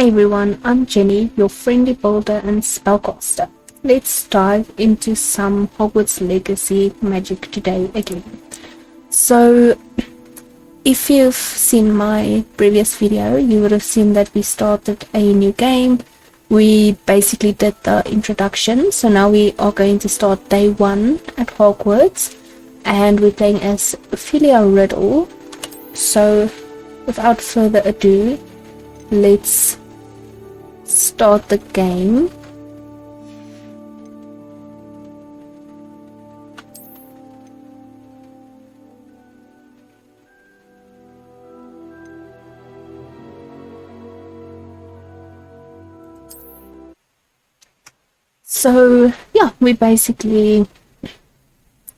Hey everyone, I'm Jenny, your friendly builder and spellcaster. Let's dive into some Hogwarts Legacy magic today again. So, if you've seen my previous video, you would have seen that we started a new game. We basically did the introduction, so now we are going to start day 1 at Hogwarts, and we're playing as Ophelia Riddle. So, without further ado, let's start the game. So yeah, we're basically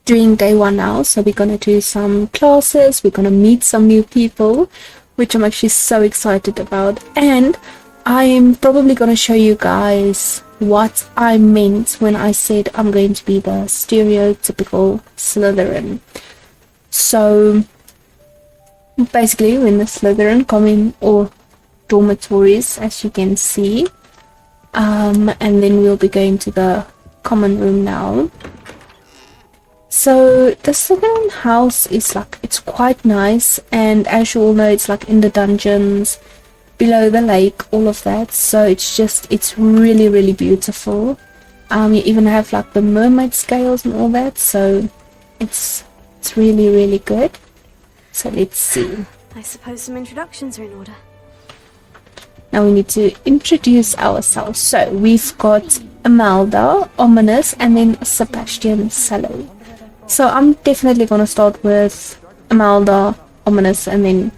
doing day 1 now, so we're gonna do some classes, we're gonna meet some new people, which I'm actually so excited about, and I'm probably gonna show you guys what I meant when I said I'm going to be the stereotypical Slytherin. So basically, when the Slytherin come in all dormitories, as you can see, and then we'll be going to the common room now. So the Slytherin house is like, it's quite nice, and as you all know, it's like in the dungeons, below the lake, all of that. So it's really, really beautiful. You even have like the mermaid scales and all that, so it's really, really good. So let's see. I suppose some introductions are in order. Now we need to introduce ourselves. So we've got Imelda, Ominous, and then Sebastian Sallow. So I'm definitely going to start with Imelda, Ominous, and then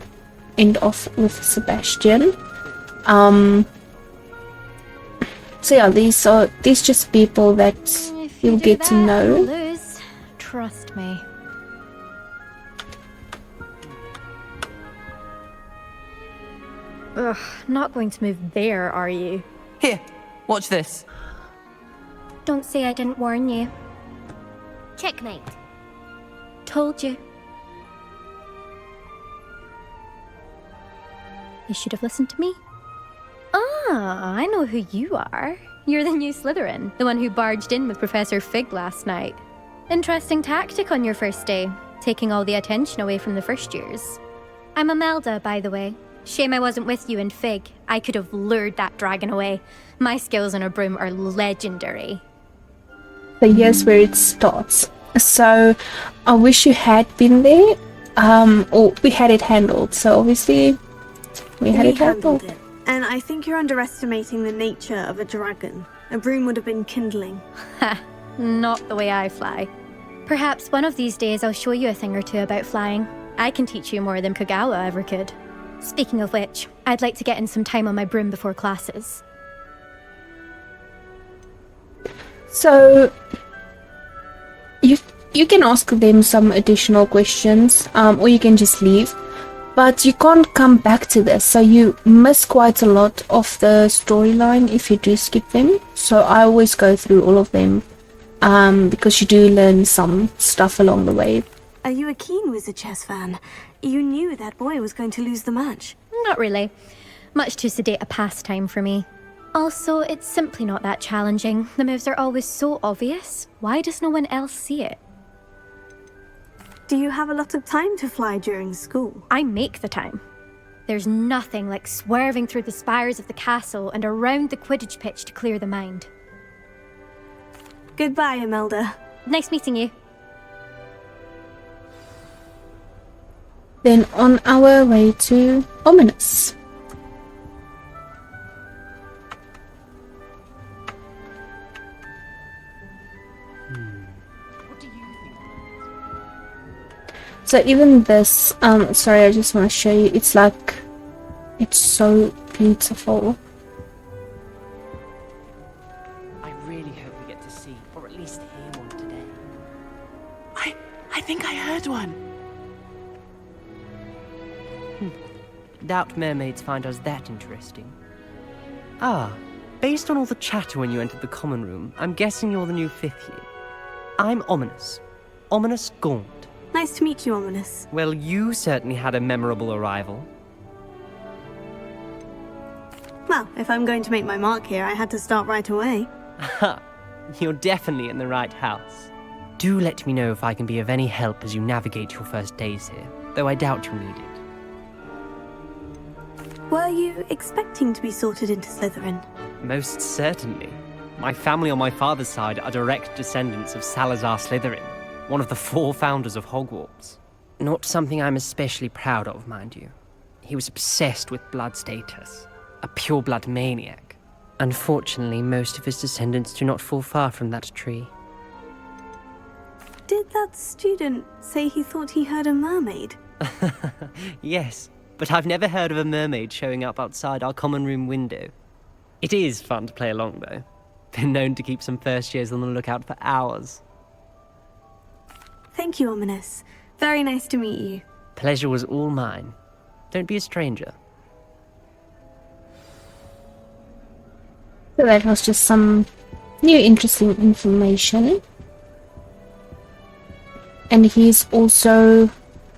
end off with Sebastian. So yeah, these just people that you'll get to know. Lose. Trust me. Ugh, not going to move there, are you? Here, watch this. Don't say I didn't warn you. Checkmate. Told you. You should have listened to me. Ah, I know who you are. You're the new Slytherin, the one who barged in with Professor Fig last night. Interesting tactic on your first day, taking all the attention away from the first years. I'm Imelda, by the way. Shame I wasn't with you in Fig. I could have lured that dragon away. My skills on a broom are legendary. So here's where it starts. So I wish you had been there, or we had it handled. So obviously we had it handled. And I think you're underestimating the nature of a dragon. A broom would have been kindling. Ha, not the way I fly. Perhaps one of these days I'll show you a thing or two about flying. I can teach you more than Kogawa ever could. Speaking of which, I'd like to get in some time on my broom before classes. So you can ask them some additional questions, or you can just leave. But you can't come back to this, so you miss quite a lot of the storyline if you do skip them. So I always go through all of them, because you do learn some stuff along the way. Are you a keen Wizard Chess fan? You knew that boy was going to lose the match. Not really. Much too sedate a pastime for me. Also, it's simply not that challenging. The moves are always so obvious. Why does no one else see it? Do you have a lot of time to fly during school? I make the time. There's nothing like swerving through the spires of the castle and around the Quidditch pitch to clear the mind. Goodbye, Imelda. Nice meeting you. Then on our way to Ominous. So even this, sorry, I just want to show you, it's like, it's so beautiful. I really hope we get to see, or at least hear one today. I think I heard one. Doubt mermaids find us that interesting. Ah, based on all the chatter when you entered the common room, I'm guessing you're the new 5th year. I'm Ominous. Ominous Gaunt. Nice to meet you, Ominous. Well, you certainly had a memorable arrival. Well, if I'm going to make my mark here, I had to start right away. Ha! You're definitely in the right house. Do let me know if I can be of any help as you navigate your first days here, though I doubt you'll need it. Were you expecting to be sorted into Slytherin? Most certainly. My family on my father's side are direct descendants of Salazar Slytherin, one of the 4 founders of Hogwarts. Not something I'm especially proud of, mind you. He was obsessed with blood status, a pure-blood maniac. Unfortunately, most of his descendants do not fall far from that tree. Did that student say he thought he heard a mermaid? Yes, but I've never heard of a mermaid showing up outside our common room window. It is fun to play along, though. Been known to keep some first years on the lookout for hours. Thank you, Ominous. Very nice to meet you. Pleasure was all mine. Don't be a stranger. So that was just some new interesting information. And he's also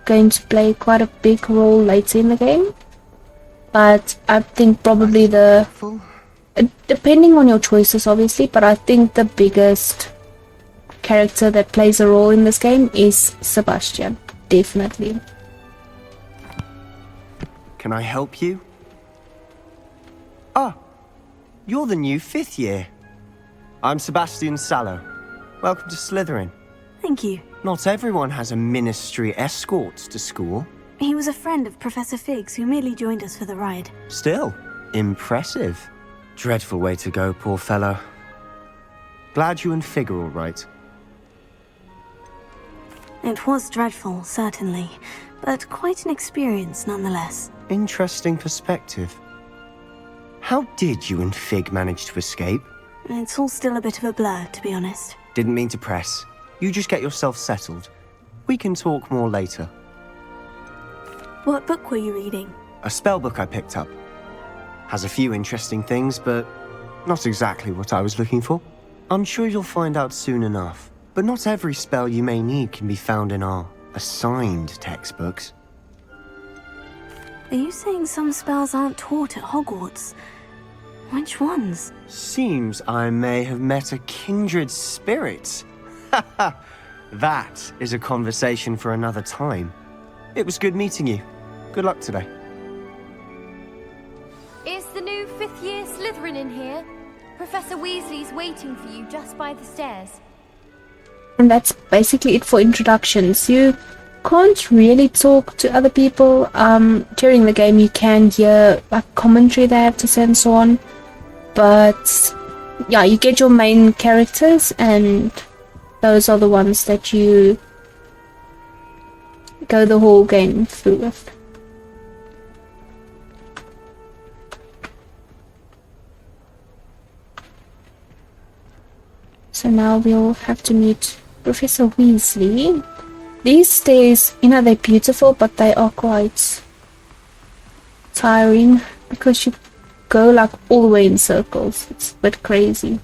going to play quite a big role later in the game. But I think probably depending on your choices obviously, but I think the biggest character that plays a role in this game is Sebastian. Definitely. Can I help you? Ah, you're the new 5th year. I'm Sebastian Sallow. Welcome to Slytherin. Thank you. Not everyone has a ministry escort to school. He was a friend of Professor Fig's who merely joined us for the ride. Still, impressive. Dreadful way to go, poor fellow. Glad you and Fig are all right. It was dreadful, certainly, but quite an experience nonetheless. Interesting perspective. How did you and Fig manage to escape? It's all still a bit of a blur, to be honest. Didn't mean to press. You just get yourself settled. We can talk more later. What book were you reading? A spell book I picked up. Has a few interesting things, but not exactly what I was looking for. I'm sure you'll find out soon enough. But not every spell you may need can be found in our assigned textbooks. Are you saying some spells aren't taught at Hogwarts? Which ones? Seems I may have met a kindred spirit. That is a conversation for another time. It was good meeting you. Good luck today. Is the new 5th year Slytherin in here? Professor Weasley's waiting for you just by the stairs. And that's basically it for introductions. You can't really talk to other people. During the game you can hear like commentary they have to say and so on. But yeah, you get your main characters and those are the ones that you go the whole game through with. So now we'll have to meet Professor Weasley. These stairs, you know, they're beautiful, but they are quite tiring because you go like all the way in circles. It's a bit crazy.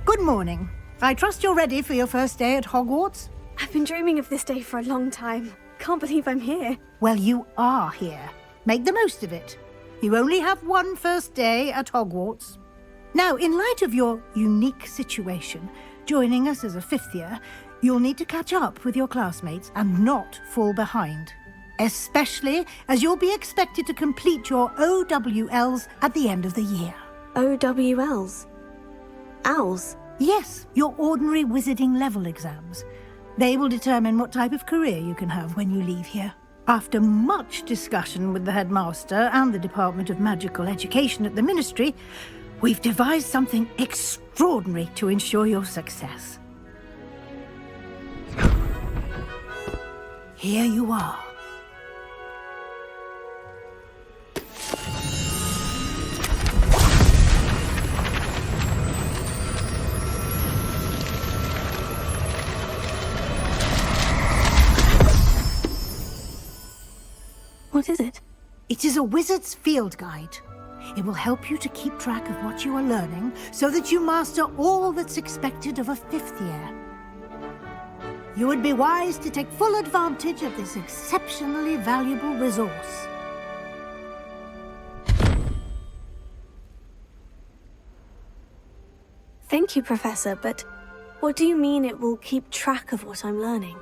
Good morning. I trust you're ready for your first day at Hogwarts? I've been dreaming of this day for a long time. Can't believe I'm here. Well, you are here. Make the most of it. You only have one first day at Hogwarts. Now, in light of your unique situation, joining us as a 5th year, you'll need to catch up with your classmates and not fall behind. Especially as you'll be expected to complete your OWLs at the end of the year. OWLs? Owls? Yes, your ordinary wizarding level exams. They will determine what type of career you can have when you leave here. After much discussion with the headmaster and the Department of Magical Education at the Ministry, we've devised something extraordinary to ensure your success. Here you are. What is it? It is a wizard's field guide. It will help you to keep track of what you are learning so that you master all that's expected of a 5th year. You would be wise to take full advantage of this exceptionally valuable resource. Thank you, Professor, but what do you mean it will keep track of what I'm learning?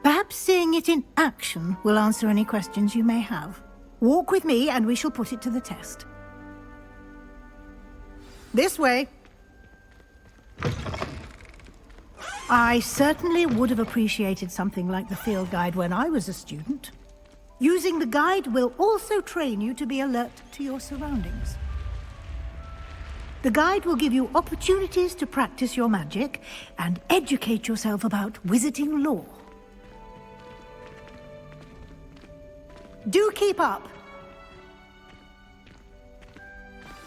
Perhaps seeing it in action will answer any questions you may have. Walk with me and we shall put it to the test. This way. I certainly would have appreciated something like the field guide when I was a student. Using the guide will also train you to be alert to your surroundings. The guide will give you opportunities to practice your magic and educate yourself about wizarding lore. Do keep up!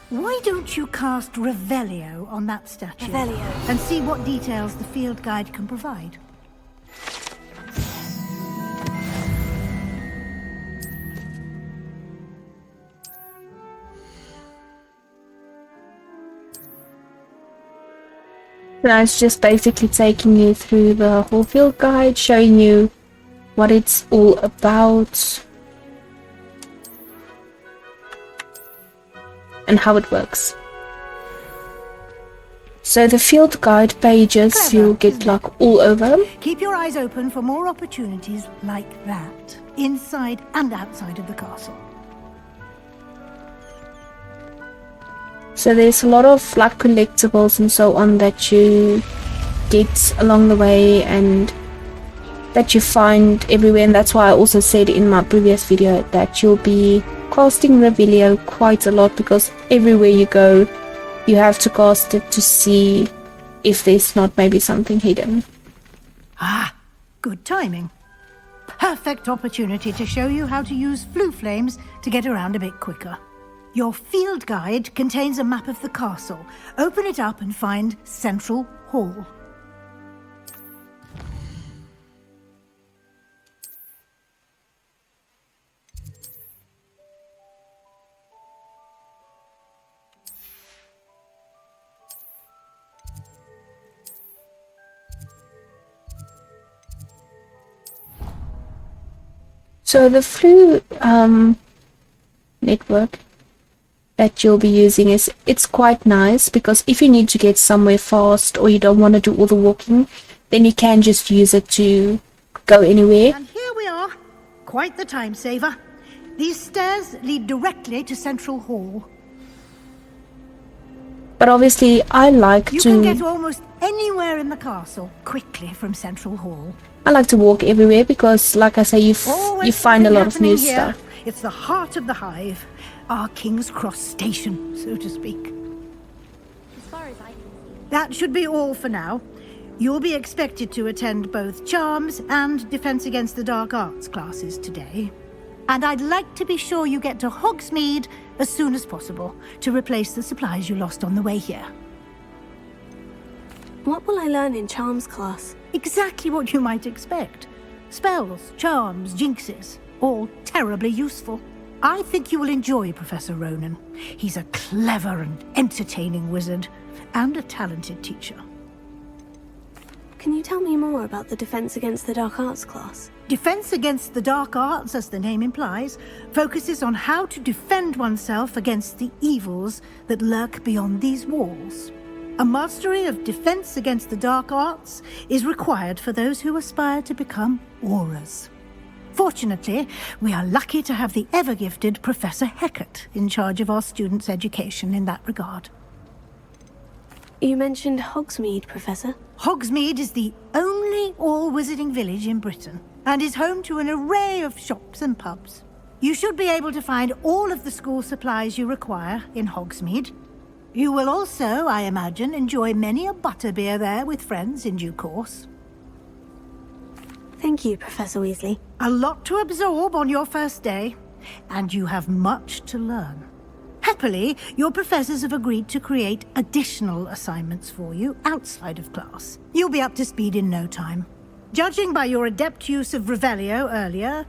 Why don't you cast Revelio on that statue? Revelio. And see what details the field guide can provide. So it's just basically taking you through the whole field guide, showing you what it's all about and how it works. So the field guide pages Clever, you'll get like all over. Keep your eyes open for more opportunities like that, inside and outside of the castle. So there's a lot of like collectibles and so on that you get along the way and that you find everywhere, and that's why I also said in my previous video that you'll be casting Revelio quite a lot, because everywhere you go you have to cast it to see if there's not maybe something hidden. Ah, good timing. Perfect opportunity to show you how to use flue flames to get around a bit quicker. Your field guide contains a map of the castle. Open it up and find Central Hall. So the flue network that you'll be using it's quite nice, because if you need to get somewhere fast or you don't want to do all the walking, then you can just use it to go anywhere. And here we are. Quite the time saver. These stairs lead directly to Central Hall. But obviously I like You can get almost anywhere in the castle quickly from Central Hall. I like to walk everywhere because, like I say, you find a lot of new here. stuff. It's the heart of the hive, our King's Cross station, so to speak. As far as I can see. That should be all for now. You'll be expected to attend both Charms and Defense Against the Dark Arts classes today. And I'd like to be sure you get to Hogsmeade as soon as possible to replace the supplies you lost on the way here. What will I learn in Charms class? Exactly what you might expect. Spells, charms, jinxes, all terribly useful. I think you will enjoy Professor Ronan. He's a clever and entertaining wizard, and a talented teacher. Can you tell me more about the Defense Against the Dark Arts class? Defense Against the Dark Arts, as the name implies, focuses on how to defend oneself against the evils that lurk beyond these walls. A mastery of Defense Against the Dark Arts is required for those who aspire to become auras. Fortunately, we are lucky to have the ever-gifted Professor Hecat in charge of our students' education in that regard. You mentioned Hogsmeade, Professor. Hogsmeade is the only all-wizarding village in Britain, and is home to an array of shops and pubs. You should be able to find all of the school supplies you require in Hogsmeade. You will also, I imagine, enjoy many a butterbeer there with friends in due course. Thank you, Professor Weasley. A lot to absorb on your first day, and you have much to learn. Happily, your professors have agreed to create additional assignments for you outside of class. You'll be up to speed in no time. Judging by your adept use of Revelio earlier,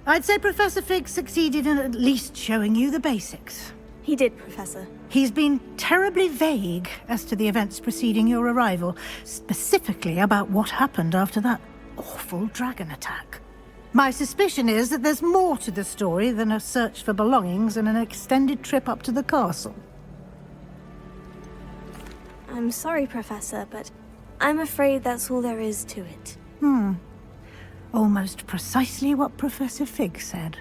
I'd say Professor Fig succeeded in at least showing you the basics. He did, Professor. He's been terribly vague as to the events preceding your arrival, specifically about what happened after that awful dragon attack. My suspicion is that there's more to the story than a search for belongings and an extended trip up to the castle. I'm sorry, Professor, but I'm afraid that's all there is to it. Almost precisely what Professor Fig said.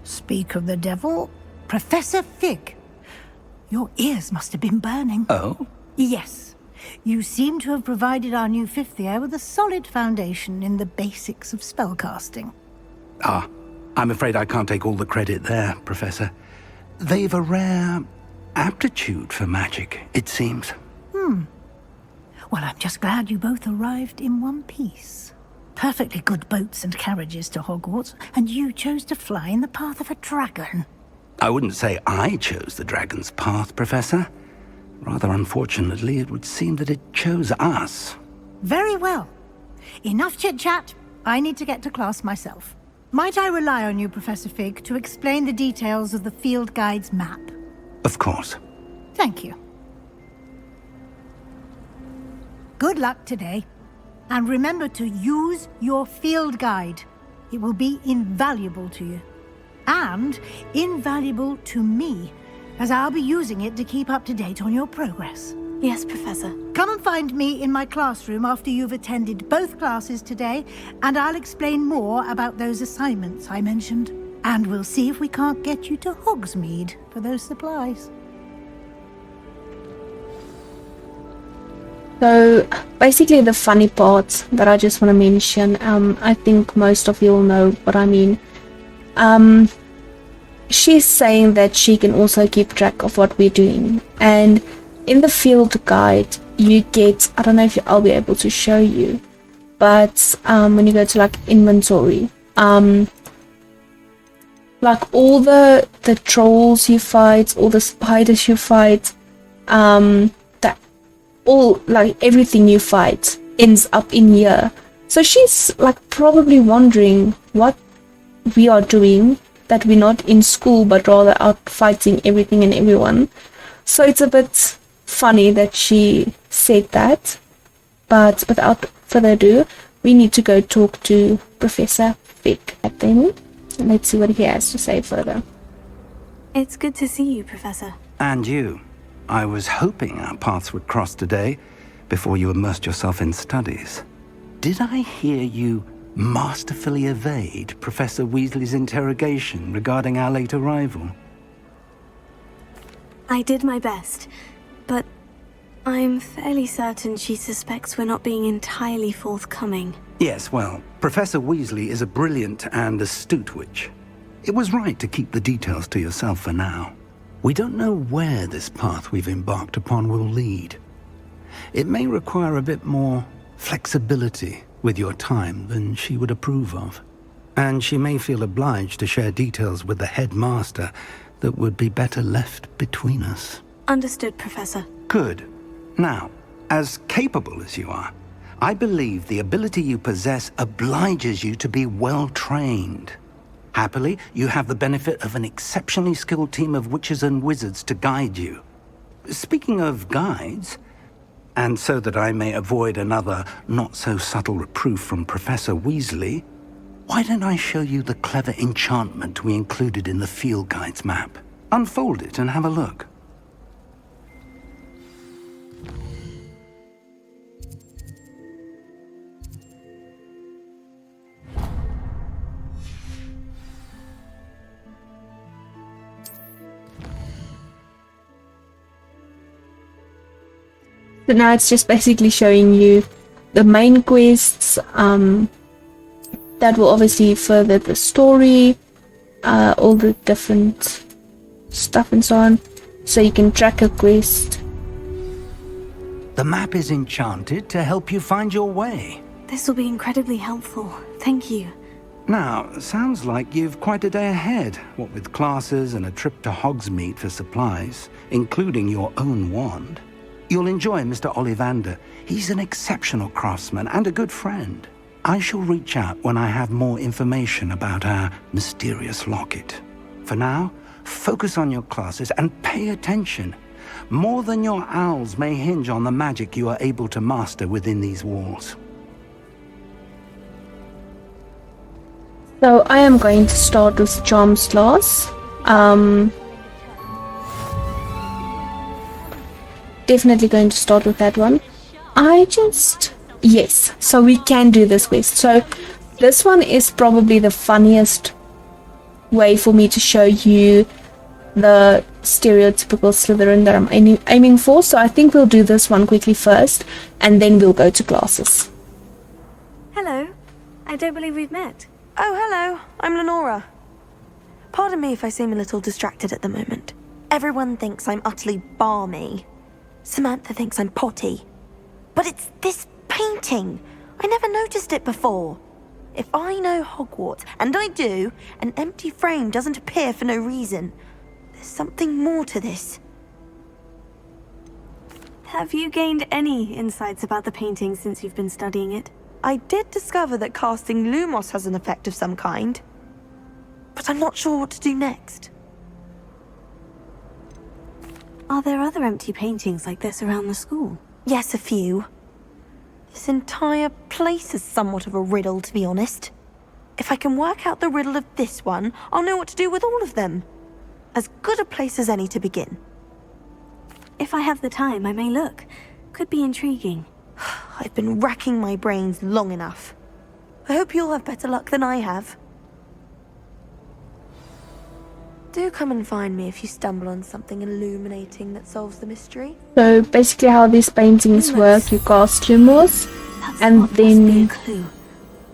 Speak of the devil, Professor Fig. Your ears must have been burning. Oh? Yes. You seem to have provided our new fifth year with a solid foundation in the basics of spellcasting. Ah, I'm afraid I can't take all the credit there, Professor. They've a rare aptitude for magic, it seems. Well, I'm just glad you both arrived in one piece. Perfectly good boats and carriages to Hogwarts, and you chose to fly in the path of a dragon. I wouldn't say I chose the dragon's path, Professor. Rather unfortunately, it would seem that it chose us. Very well. Enough chit-chat. I need to get to class myself. Might I rely on you, Professor Fig, to explain the details of the field guide's map? Of course. Thank you. Good luck today. And remember to use your field guide. It will be invaluable to you. And invaluable to me, as I'll be using it to keep up to date on your progress. Yes, Professor. Come and find me in my classroom after you've attended both classes today, and I'll explain more about those assignments I mentioned. And we'll see if we can't get you to Hogsmeade for those supplies. So basically the funny part that I just want to mention, I think most of you will know what I mean. She's saying that she can also keep track of what we're doing, and in the field guide you get, I don't know if I'll be able to show you, but when you go to like inventory, like all the trolls you fight, all the spiders you fight, all like everything you fight ends up in here. So she's like probably wondering what we are doing, that we're not in school but rather out fighting everything and everyone. So it's a bit funny that she said that, but without further ado, we need to go talk to Professor Fig. Then let's see what he has to say further. It's good to see you, Professor. And you. I was hoping our paths would cross today, before you immersed yourself in studies. Did I hear you masterfully evade Professor Weasley's interrogation regarding our late arrival? I did my best, but I'm fairly certain she suspects we're not being entirely forthcoming. Yes, well, Professor Weasley is a brilliant and astute witch. It was right to keep the details to yourself for now. We don't know where this path we've embarked upon will lead. It may require a bit more flexibility with your time than she would approve of. And she may feel obliged to share details with the headmaster that would be better left between us. Understood, Professor. Good. Now, as capable as you are, I believe the ability you possess obliges you to be well trained. Happily, you have the benefit of an exceptionally skilled team of witches and wizards to guide you. Speaking of guides, and so that I may avoid another not-so-subtle reproof from Professor Weasley, why don't I show you the clever enchantment we included in the field guide's map? Unfold it and have a look. So now it's just basically showing you the main quests that will obviously further the story, all the different stuff and so on, so you can track a quest. The map is enchanted to help you find your way. This will be incredibly helpful. Thank you. Now, sounds like you've quite a day ahead, what with classes and a trip to Hogsmeade for supplies, including your own wand. You'll enjoy Mr. Ollivander. He's an exceptional craftsman and a good friend. I shall reach out when I have more information about our mysterious locket. For now, focus on your classes and pay attention. More than your owls may hinge on the magic you are able to master within these walls. So I am going to start with Charms class. definitely going to start with that one. Yes, so we can do this quest. So this one is probably the funniest way for me to show you the stereotypical Slytherin that I'm aiming for. So I think we'll do this one quickly first, and then we'll go to classes. Hello. I don't believe we've met. Oh, hello. I'm Lenora. Pardon me if I seem a little distracted at the moment. Everyone thinks I'm utterly balmy. Samantha thinks I'm potty. But it's this painting. I never noticed it before. If I know Hogwarts, and I do, an empty frame doesn't appear for no reason. There's something more to this. Have you gained any insights about the painting since you've been studying it? I did discover that casting Lumos has an effect of some kind. But I'm not sure what to do next. Are there other empty paintings like this around the school? Yes, a few. This entire place is somewhat of a riddle, to be honest. If I can work out the riddle of this one, I'll know what to do with all of them. As good a place as any to begin. If I have the time, I may look. Could be intriguing. I've been racking my brains long enough. I hope you'll have better luck than I have. Do come and find me if you stumble on something illuminating that solves the mystery. So basically how these paintings work, you cast Lumos, and then... Must be a clue.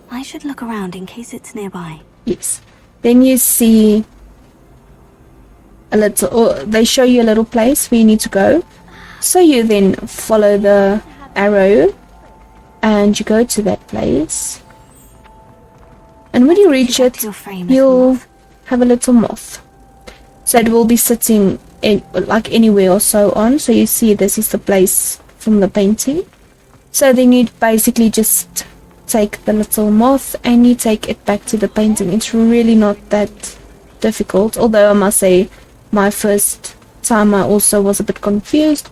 I should look around in case it's nearby. Yes. Then you see a little... Or they show you a little place where you need to go. So you then follow the arrow, and you go to that place. And when you reach it, you'll have a little moth. So it will be sitting in, like anywhere or so on. So you see this is the place from the painting. So then you basically just take the little moth and you take it back to the painting. It's really not that difficult. Although I must say, my first time I also was a bit confused.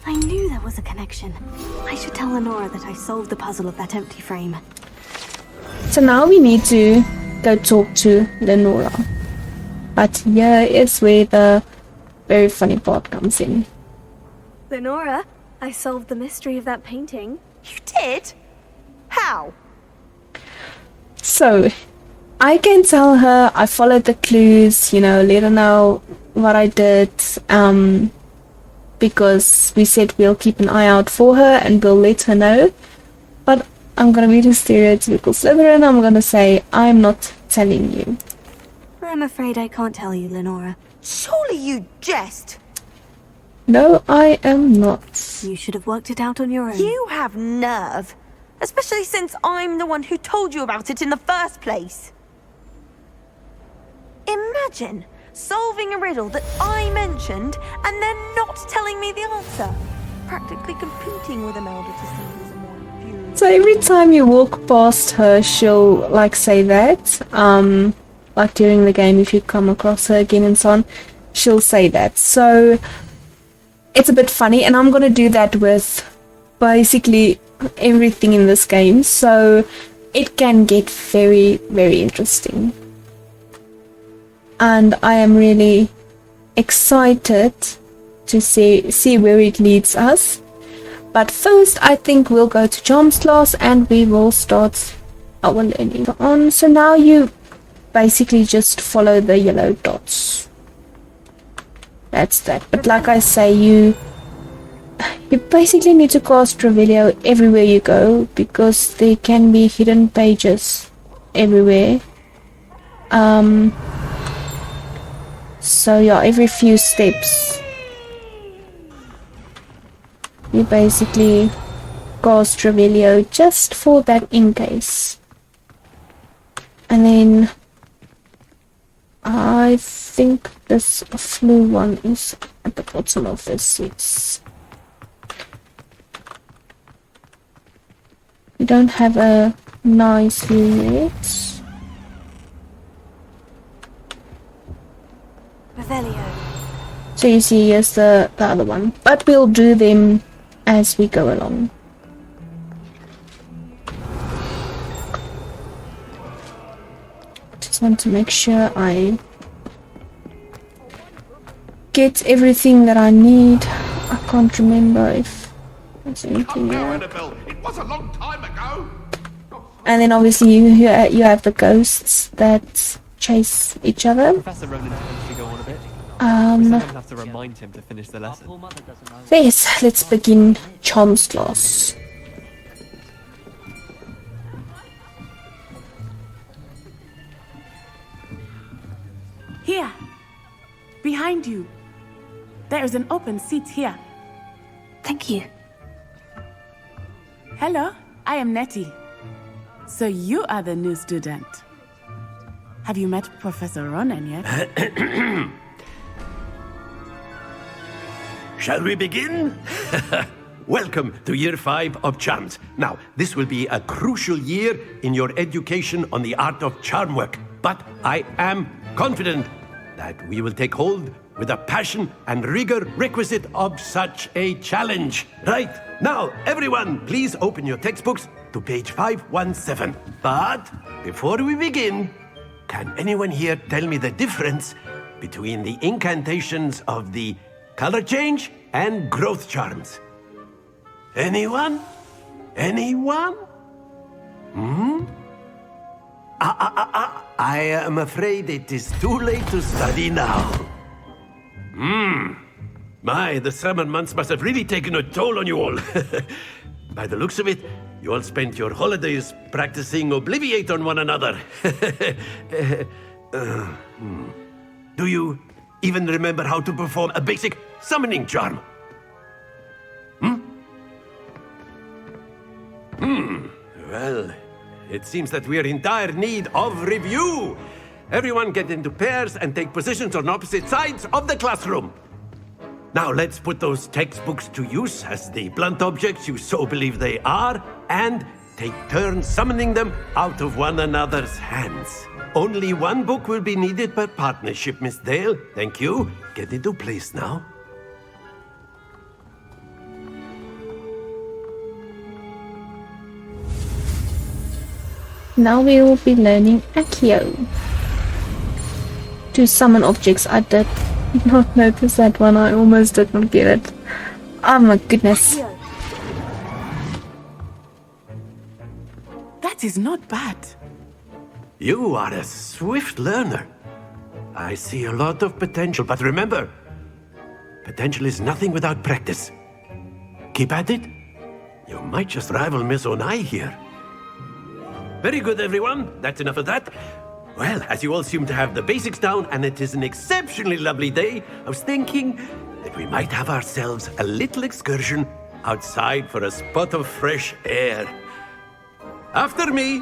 I knew there was a connection. I should tell Lenora that I solved the puzzle of that empty frame. So now we need to go talk to Lenora. But here is where the very funny part comes in. Lenora, I solved the mystery of that painting. You did? How? So, I can tell her I followed the clues, let her know what I did, because we said we'll keep an eye out for her and we'll let her know. But I'm gonna be the stereotypical Slytherin. I'm gonna say, I'm not telling you. I'm afraid I can't tell you, Lenora. Surely you jest. No, I am not. You should have worked it out on your own. You have nerve. Especially since I'm the one who told you about it in the first place. Imagine solving a riddle that I mentioned and then not telling me the answer. Practically competing with Imelda to see who's a more infuriating. So every time you walk past her, she'll say that. Like during the game, if you come across her again and so on, she'll say that. So it's a bit funny, and I'm gonna do that with basically everything in this game. So it can get very, very interesting. And I am really excited to see where it leads us. But first, I think we'll go to Charms class and we will start our learning on. So now you basically just follow the yellow dots. That's that. But like I say, you basically need to cast Revelio everywhere you go, because there can be hidden pages everywhere. So yeah, every few steps you basically cast Revelio just for that in case. And then I think this flu one is at the bottom of this, yes. We don't have a nice view yet. Revelio. So you see, here's the other one. But we'll do them as we go along. Just want to make sure I get everything that I need. I can't remember if there's anything Now, there. Annabelle, it was a long time ago. And then obviously you have the ghosts that chase each other. Professor Ronan tends to go on a bit. We sometimes have to remind him to finish the lesson. Yes, let's begin Charms class. Here. Behind you. There is an open seat here. Thank you. Hello, I am Nettie. So you are the new student. Have you met Professor Ronan yet? Shall we begin? Welcome to Year 5 of Charms. Now, this will be a crucial year in your education on the art of charm work. But I am confident that we will take hold with the passion and rigor requisite of such a challenge. Right, now, everyone, please open your textbooks to page 517. But before we begin, can anyone here tell me the difference between the incantations of the color change and growth charms? Anyone? Anyone? I am afraid it is too late to study now. My, the summer months must have really taken a toll on you all. By the looks of it, you all spent your holidays practicing Obliviate on one another. Do you even remember how to perform a basic summoning charm? Well, it seems that we are in dire need of review. Everyone get into pairs and take positions on opposite sides of the classroom. Now let's put those textbooks to use as the blunt objects you so believe they are, and take turns summoning them out of one another's hands. Only one book will be needed per partnership, Miss Dale. Thank you. Get into place now. Now we will be learning Accio. To summon objects, I did not notice that one, I almost did not get it. Oh my goodness. That is not bad. You are a swift learner. I see a lot of potential, but remember, potential is nothing without practice. Keep at it. You might just rival Miss Onai here. Very good, everyone. That's enough of that. Well, as you all seem to have the basics down, and it is an exceptionally lovely day, I was thinking that we might have ourselves a little excursion outside for a spot of fresh air. After me.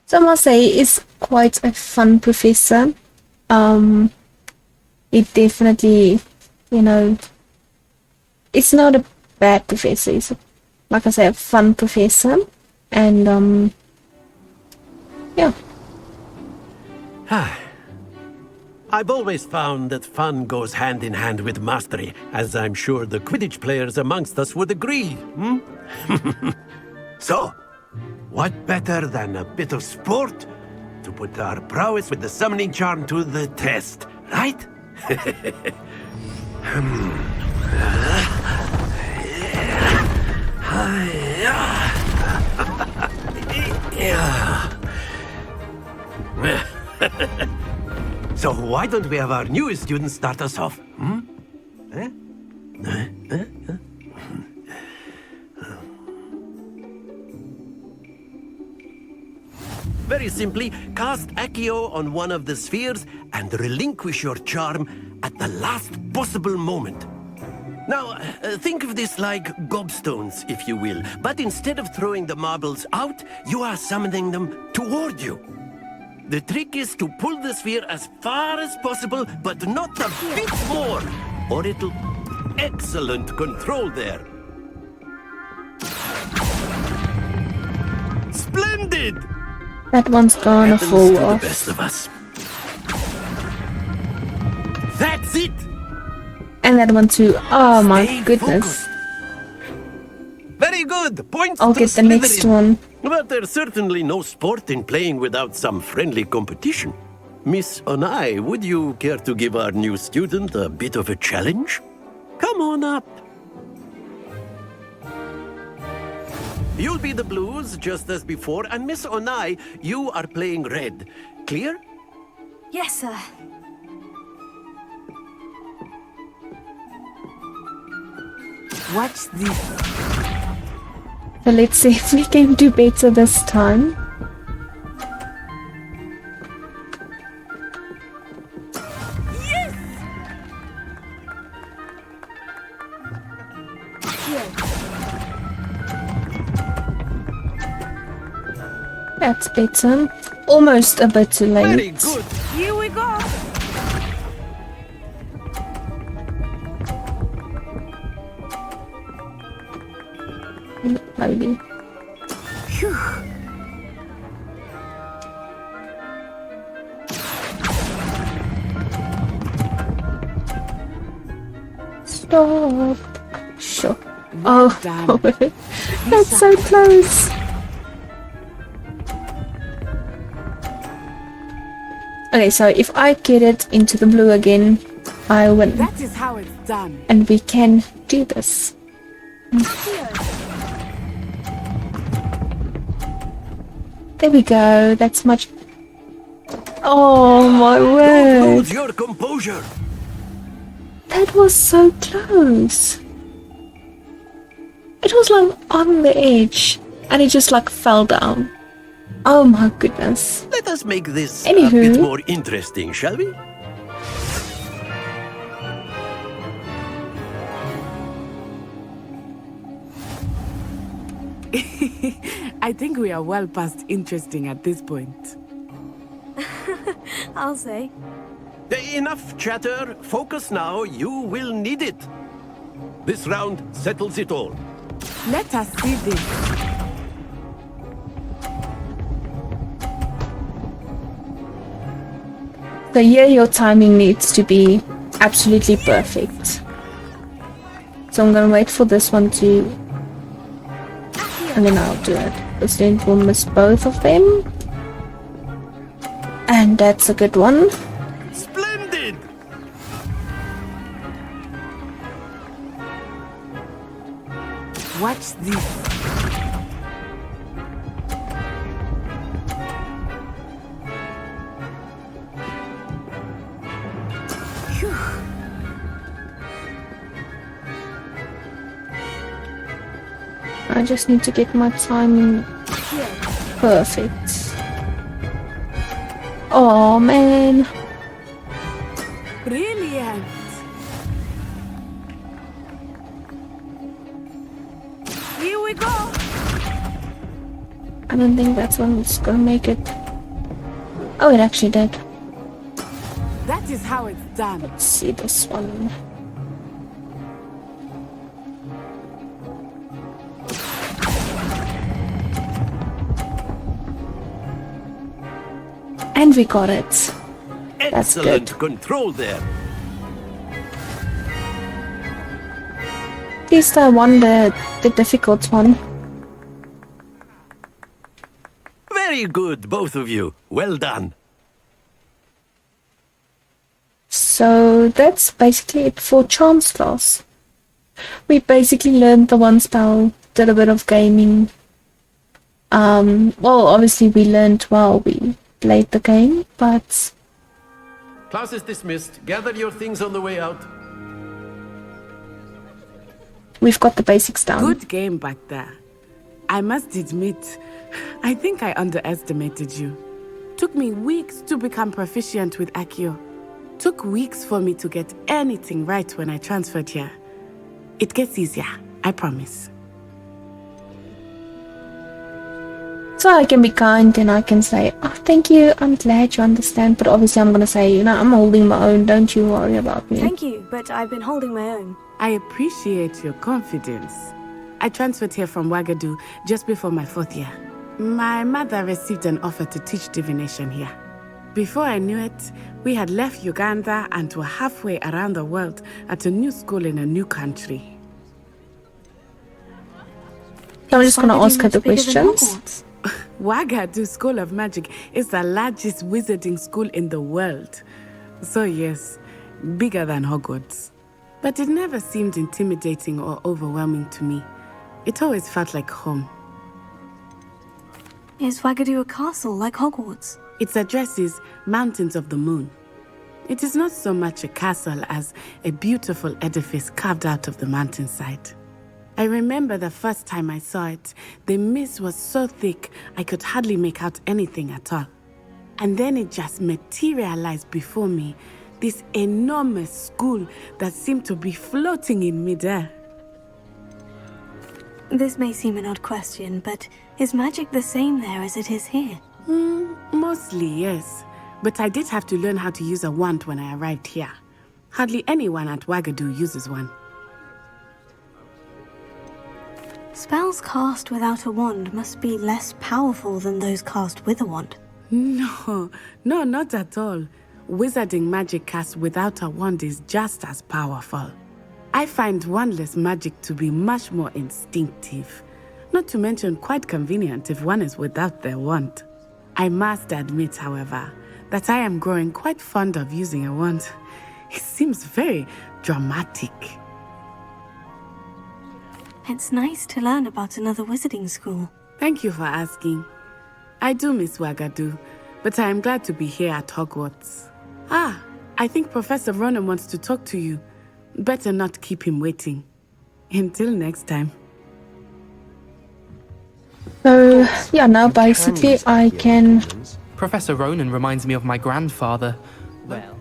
So I must say, it's quite a fun professor. It definitely, it's not a bad professor. It's, like I say, a fun professor. And, yeah. I've always found that fun goes hand in hand with mastery, as I'm sure the Quidditch players amongst us would agree. So, what better than a bit of sport to put our prowess with the summoning charm to the test, right? So why don't we have our newest student start us off? Very simply, cast Accio on one of the spheres and relinquish your charm at the last possible moment. Now, think of this like gobstones, if you will. But instead of throwing the marbles out, you are summoning them toward you. The trick is to pull the sphere as far as possible, but not a bit more, or it'll... Excellent control there. Splendid! That one's gonna fall off. The best of us. That's it! And that one too. Oh my goodness. Very good. Points I'll to get the next Slytherin. one. But there's certainly no sport in playing without some friendly competition. Miss Onai, would you care to give our new student a bit of a challenge? Come on up. You'll be the blues, just as before, and Miss Onai, you are playing red. Clear? Yes, sir. Watch this. So let's see if we can do better this time. Yes! That's better. Almost a bit too late. Very good. Here we go. Maybe. Phew. Stop. Sure. Oh, done. that's so close. Okay, so if I get it into the blue again, I win. That is how it's done. And we can do this. There we go. That's much. Oh my word! Don't lose your composure. That was so close. It was like on the edge, and it just like fell down. Oh my goodness. Let us make this Anywho. a bit more interesting, shall we? I think we are well past interesting at this point. I'll say. Enough chatter. Focus now. You will need it. This round settles it all. Let us see this. So here your timing needs to be absolutely perfect. So I'm gonna wait for this one to, and then I'll do it. Because then we'll miss both of them. And that's a good one. Splendid! Watch this. Phew. I just need to get my timing perfect. Oh man. Brilliant. Here we go. I don't think that's one that's gonna make it. Oh, it actually did. That is how it's done. Let's see this one. And we got it. That's Excellent good. control there. At least I won the difficult one. Very good, both of you. Well done. So that's basically it for Charms class. We basically learned the one spell, did a bit of gaming. Well, obviously we learned while we played the game, but Class is dismissed. Gather your things on the way out. we've got the basics down. Good game back there. I must admit, I think I underestimated you. Took me weeks to become proficient with Accio. Took weeks for me to get anything right when I transferred here. It gets easier, I promise. So I can be kind and I can say, oh, thank you, I'm glad you understand. But obviously I'm going to say, you know, I'm holding my own, don't you worry about me. Thank you, but I've been holding my own. I appreciate your confidence. I transferred here from Wagadu just before my 4th year. My mother received an offer to teach divination here. Before I knew it, we had left Uganda and were halfway around the world at a new school in a new country. So I'm just going to ask her the questions. Wagadu School of Magic is the largest wizarding school in the world. So yes, bigger than Hogwarts. But it never seemed intimidating or overwhelming to me. It always felt like home. Is Wagadu a castle like Hogwarts? Its address is Mountains of the Moon. It is not so much a castle as a beautiful edifice carved out of the mountainside. I remember the first time I saw it, the mist was so thick I could hardly make out anything at all. And then it just materialized before me, this enormous school that seemed to be floating in midair. This may seem an odd question, but is magic the same there as it is here? Mostly, yes. But I did have to learn how to use a wand when I arrived here. Hardly anyone at Wagadu uses one. Spells cast without a wand must be less powerful than those cast with a wand. No, not at all. Wizarding magic cast without a wand is just as powerful. I find wandless magic to be much more instinctive. Not to mention quite convenient if one is without their wand. I must admit, however, that I am growing quite fond of using a wand. It seems very dramatic. It's nice to learn about another wizarding school. Thank you for asking. I do miss Wagadu, but I am glad to be here at Hogwarts. I think Professor Ronan wants to talk to you. Better not keep him waiting. Until next time. So, yeah, now basically I can... Professor Ronan reminds me of my grandfather. Well,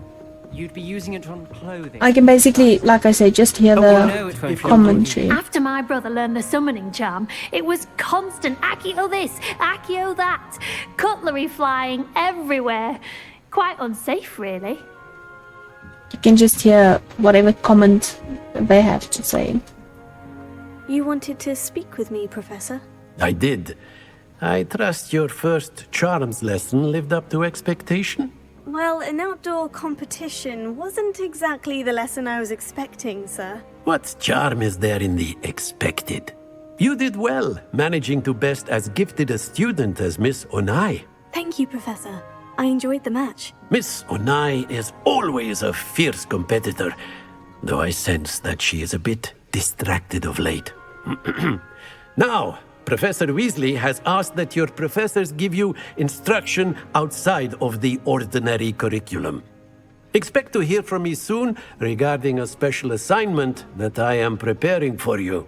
you'd be using it on clothing. I can basically, like I say, just hear the commentary. After my brother learned the summoning charm, it was constant Accio this, Accio that. Cutlery flying everywhere. Quite unsafe, really. You can just hear whatever comment they have to say. You wanted to speak with me, Professor? I did. I trust your first charms lesson lived up to expectation? Well, an outdoor competition wasn't exactly the lesson I was expecting, sir. What charm is there in the expected? You did well, managing to best as gifted a student as Miss Onai. Thank you, Professor. I enjoyed the match. Miss Onai is always a fierce competitor, though I sense that she is a bit distracted of late. Now, Professor Weasley has asked that your professors give you instruction outside of the ordinary curriculum. Expect to hear from me soon regarding a special assignment that I am preparing for you.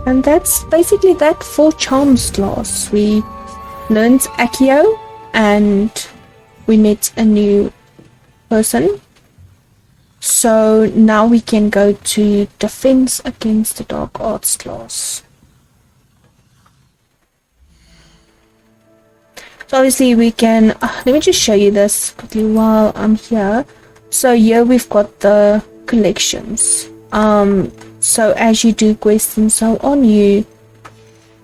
And that's basically that for charms class. We learned Accio and we met a new person. So now we can go to Defense Against the Dark Arts class. So obviously we can, let me just show you this quickly while I'm here. So here we've got the collections. So as you do quests and so on, you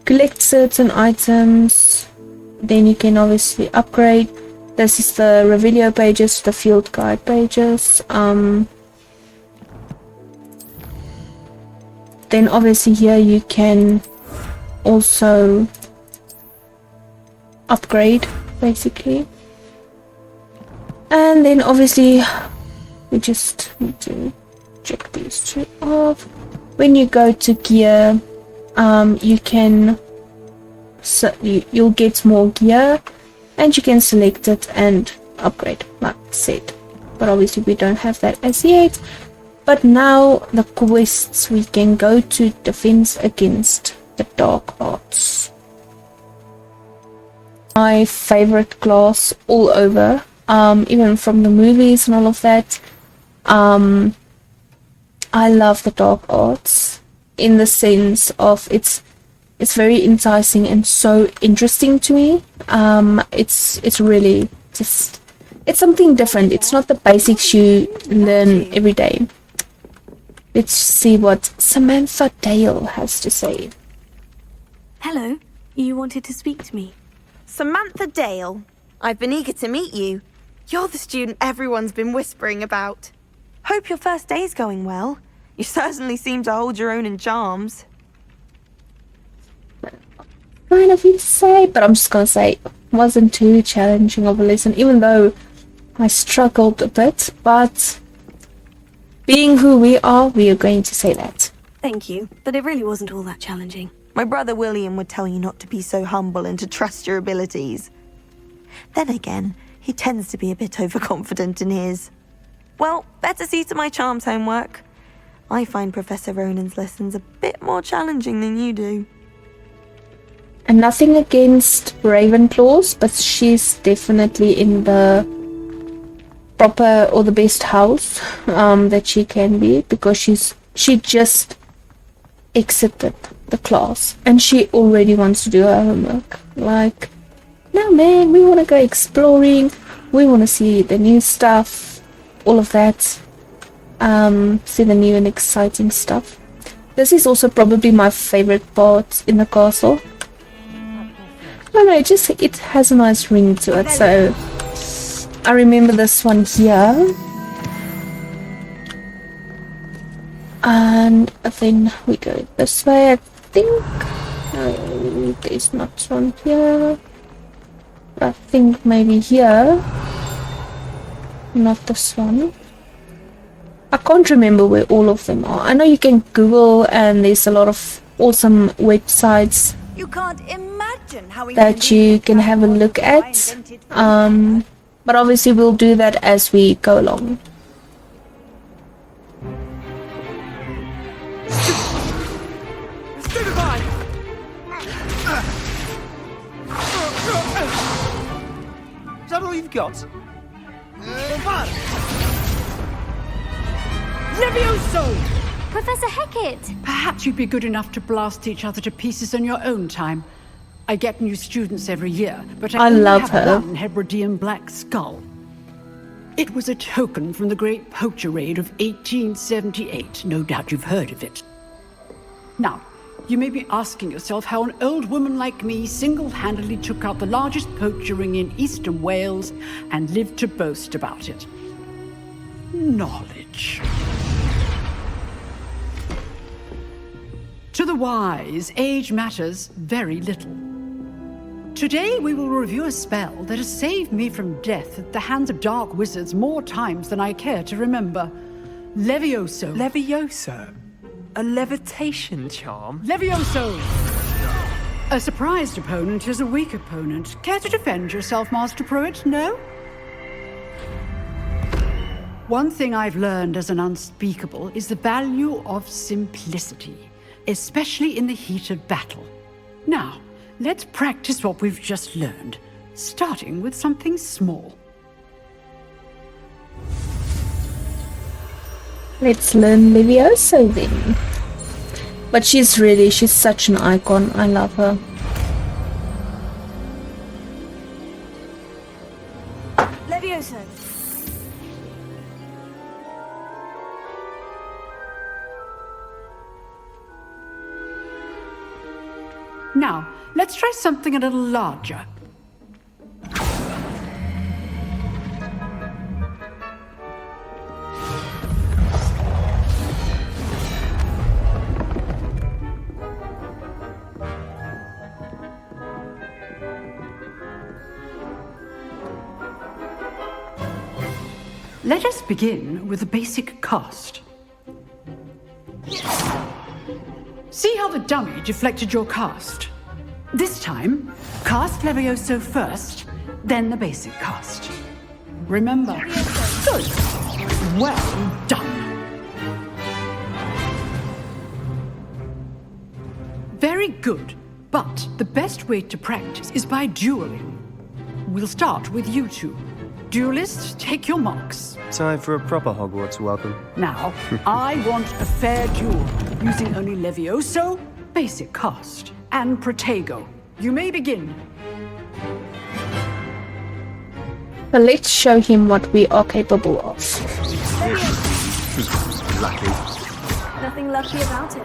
collect certain items, then you can obviously upgrade. This is the Revelio pages, the field guide pages. Then obviously here you can also upgrade basically. And then obviously we just need to check these two off. When you go to gear, you can you'll get more gear and you can select it and upgrade like I said, but obviously we don't have that as yet. But now the quests, we can go to Defense Against the Dark Arts. My favorite class all over, even from the movies and all of that. I love the Dark Arts in the sense of it's very enticing and so interesting to me. It's really just, it's something different. It's not the basics you learn every day. Let's see what Samantha Dale has to say. Hello, you wanted to speak to me. Samantha Dale. I've been eager to meet you. You're the student everyone's been whispering about. Hope your first day's going well. You certainly seem to hold your own in charms. kind of easy to say, but I'm just gonna say it wasn't too challenging of a lesson, even though I struggled a bit, but being who we are going to say that. Thank you, but it really wasn't all that challenging. My brother William would tell you not to be so humble and to trust your abilities. Then again, he tends to be a bit overconfident in his. Well, better see to my charms homework. I find Professor Ronan's lessons a bit more challenging than you do. And nothing against Ravenclaws, but she's definitely in the proper or the best house that she can be, because she just exited the class and she already wants to do her homework. Like, no man, we want to go exploring, we want to see the new stuff, all of that, see the new and exciting stuff. This is also probably my favorite part in the castle. I don't know, it has a nice ring to it, so I remember this one here. And then we go this way, I think. No, there's not one here. I think maybe here. Not this one. I can't remember where all of them are. I know you can Google and there's a lot of awesome websites You can't imagine how that you can have a look at. But obviously we'll do that as we go along. Is that all you've got? Levioso! Professor Hecat! Perhaps you'd be good enough to blast each other to pieces in your own time. I get new students every year, but I only love have her. one Hebridean black skull. It was a token from the Great Poacher Raid of 1878. No doubt you've heard of it. Now, you may be asking yourself how an old woman like me single-handedly took out the largest poacher ring in eastern Wales and lived to boast about it. Knowledge. To the wise, age matters very little. Today we will review a spell that has saved me from death at the hands of dark wizards more times than I care to remember. Levioso. Levioso? A levitation charm? Levioso! A surprised opponent is a weak opponent. Care to defend yourself, Master Pruitt? No? One thing I've learned as an unspeakable is the value of simplicity, especially in the heat of battle. Now, let's practice what we've just learned, starting with something small. Let's learn Levioso then. But she's such an icon. I love her. Levioso. Now, let's try something a little larger. Let us begin with the basic cast. See how the dummy deflected your cast? This time, cast Levioso first, then the basic cast. Remember? Good. Well done. Very good, but the best way to practice is by dueling. We'll start with you two. Duelists, take your marks. Time for a proper Hogwarts welcome. Now, I want a fair duel, using only Levioso, basic cast, and Protego. You may begin. But let's show him what we are capable of. Lucky. Nothing lucky about it.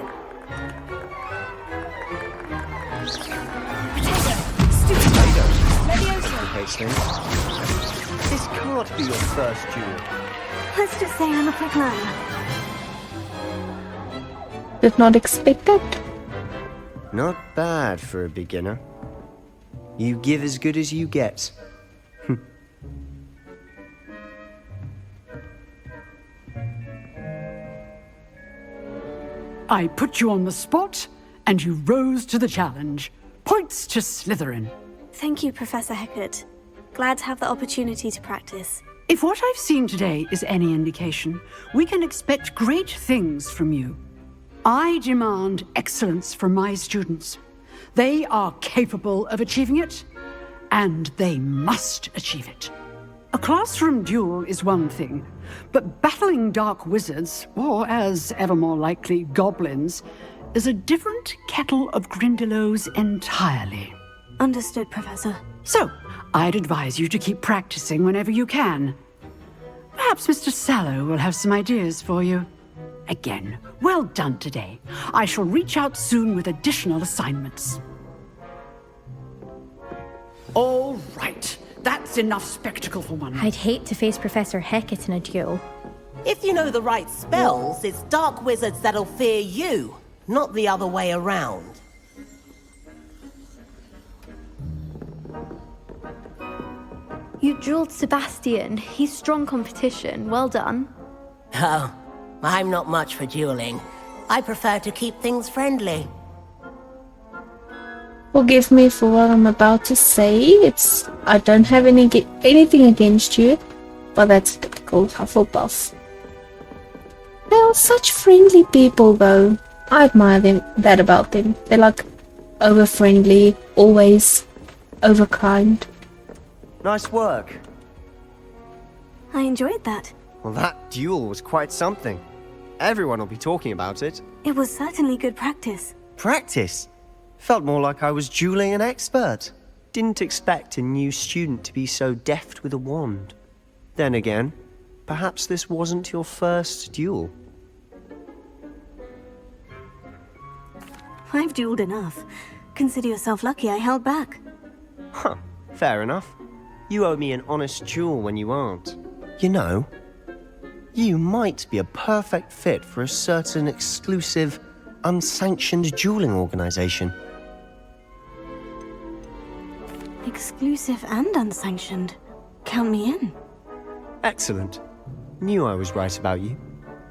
This can't be your first duel. Let's just say I'm a quick learner. Did not expect that. Not bad for a beginner. You give as good as you get. I put you on the spot, and you rose to the challenge. Points to Slytherin. Thank you, Professor Hecat. Glad to have the opportunity to practice. If what I've seen today is any indication, we can expect great things from you. I demand excellence from my students. They are capable of achieving it, and they must achieve it. A classroom duel is one thing, but battling dark wizards, or as ever more likely, goblins, is a different kettle of Grindylows entirely. Understood, Professor. So, I'd advise you to keep practicing whenever you can. Perhaps Mr. Sallow will have some ideas for you. Again, well done today. I shall reach out soon with additional assignments. All right. That's enough spectacle for one night. I'd hate to face Professor Hecat in a duel. If you know the right spells, it's dark wizards that'll fear you, not the other way around. You dueled Sebastian. He's strong competition. Well done. Oh, I'm not much for dueling. I prefer to keep things friendly. Forgive me for what I'm about to say. I don't have anything against you, but that's typical Hufflepuff. They are such friendly people, though. I admire that about them. They're like over friendly, always over kind. Nice work. I enjoyed that. Well, that duel was quite something. Everyone will be talking about it. It was certainly good practice. Practice? Felt more like I was dueling an expert. Didn't expect a new student to be so deft with a wand. Then again, perhaps this wasn't your first duel. I've dueled enough. Consider yourself lucky I held back. Huh, fair enough. You owe me an honest duel when you aren't. You know, you might be a perfect fit for a certain exclusive, unsanctioned dueling organization. Exclusive and unsanctioned. Count me in. Excellent. Knew I was right about you.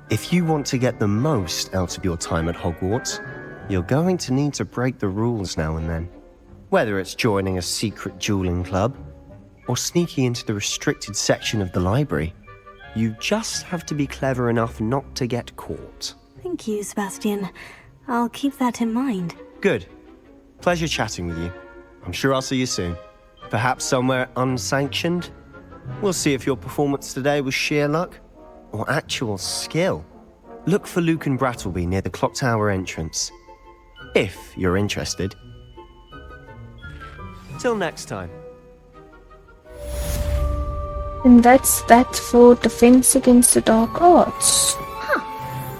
If you want to get the most out of your time at Hogwarts, you're going to need to break the rules now and then. Whether it's joining a secret dueling club, or sneaking into the restricted section of the library, you just have to be clever enough not to get caught. Thank you, Sebastian. I'll keep that in mind. Good. Pleasure chatting with you. I'm sure I'll see you soon. Perhaps somewhere unsanctioned? We'll see if your performance today was sheer luck or actual skill. Look for Luke and Brattleby near the clock tower entrance. If you're interested. Till next time. And that's that for Defense Against the Dark Arts. Huh.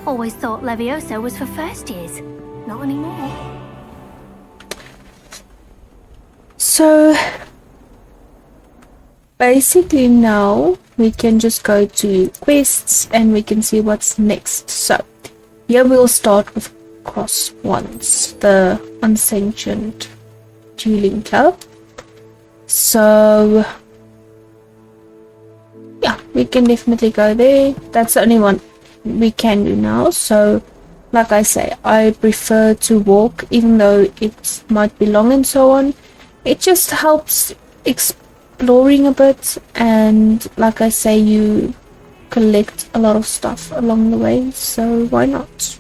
Always thought Leviosa was for first years. Not anymore. So, basically now we can just go to quests and we can see what's next. So, here we'll start with Cross Wands, the unsanctioned dueling club. So, yeah, we can definitely go there. That's the only one we can do now. So, like I say, I prefer to walk, even though it might be long and so on. It just helps exploring a bit, and like I say, you collect a lot of stuff along the way, so why not?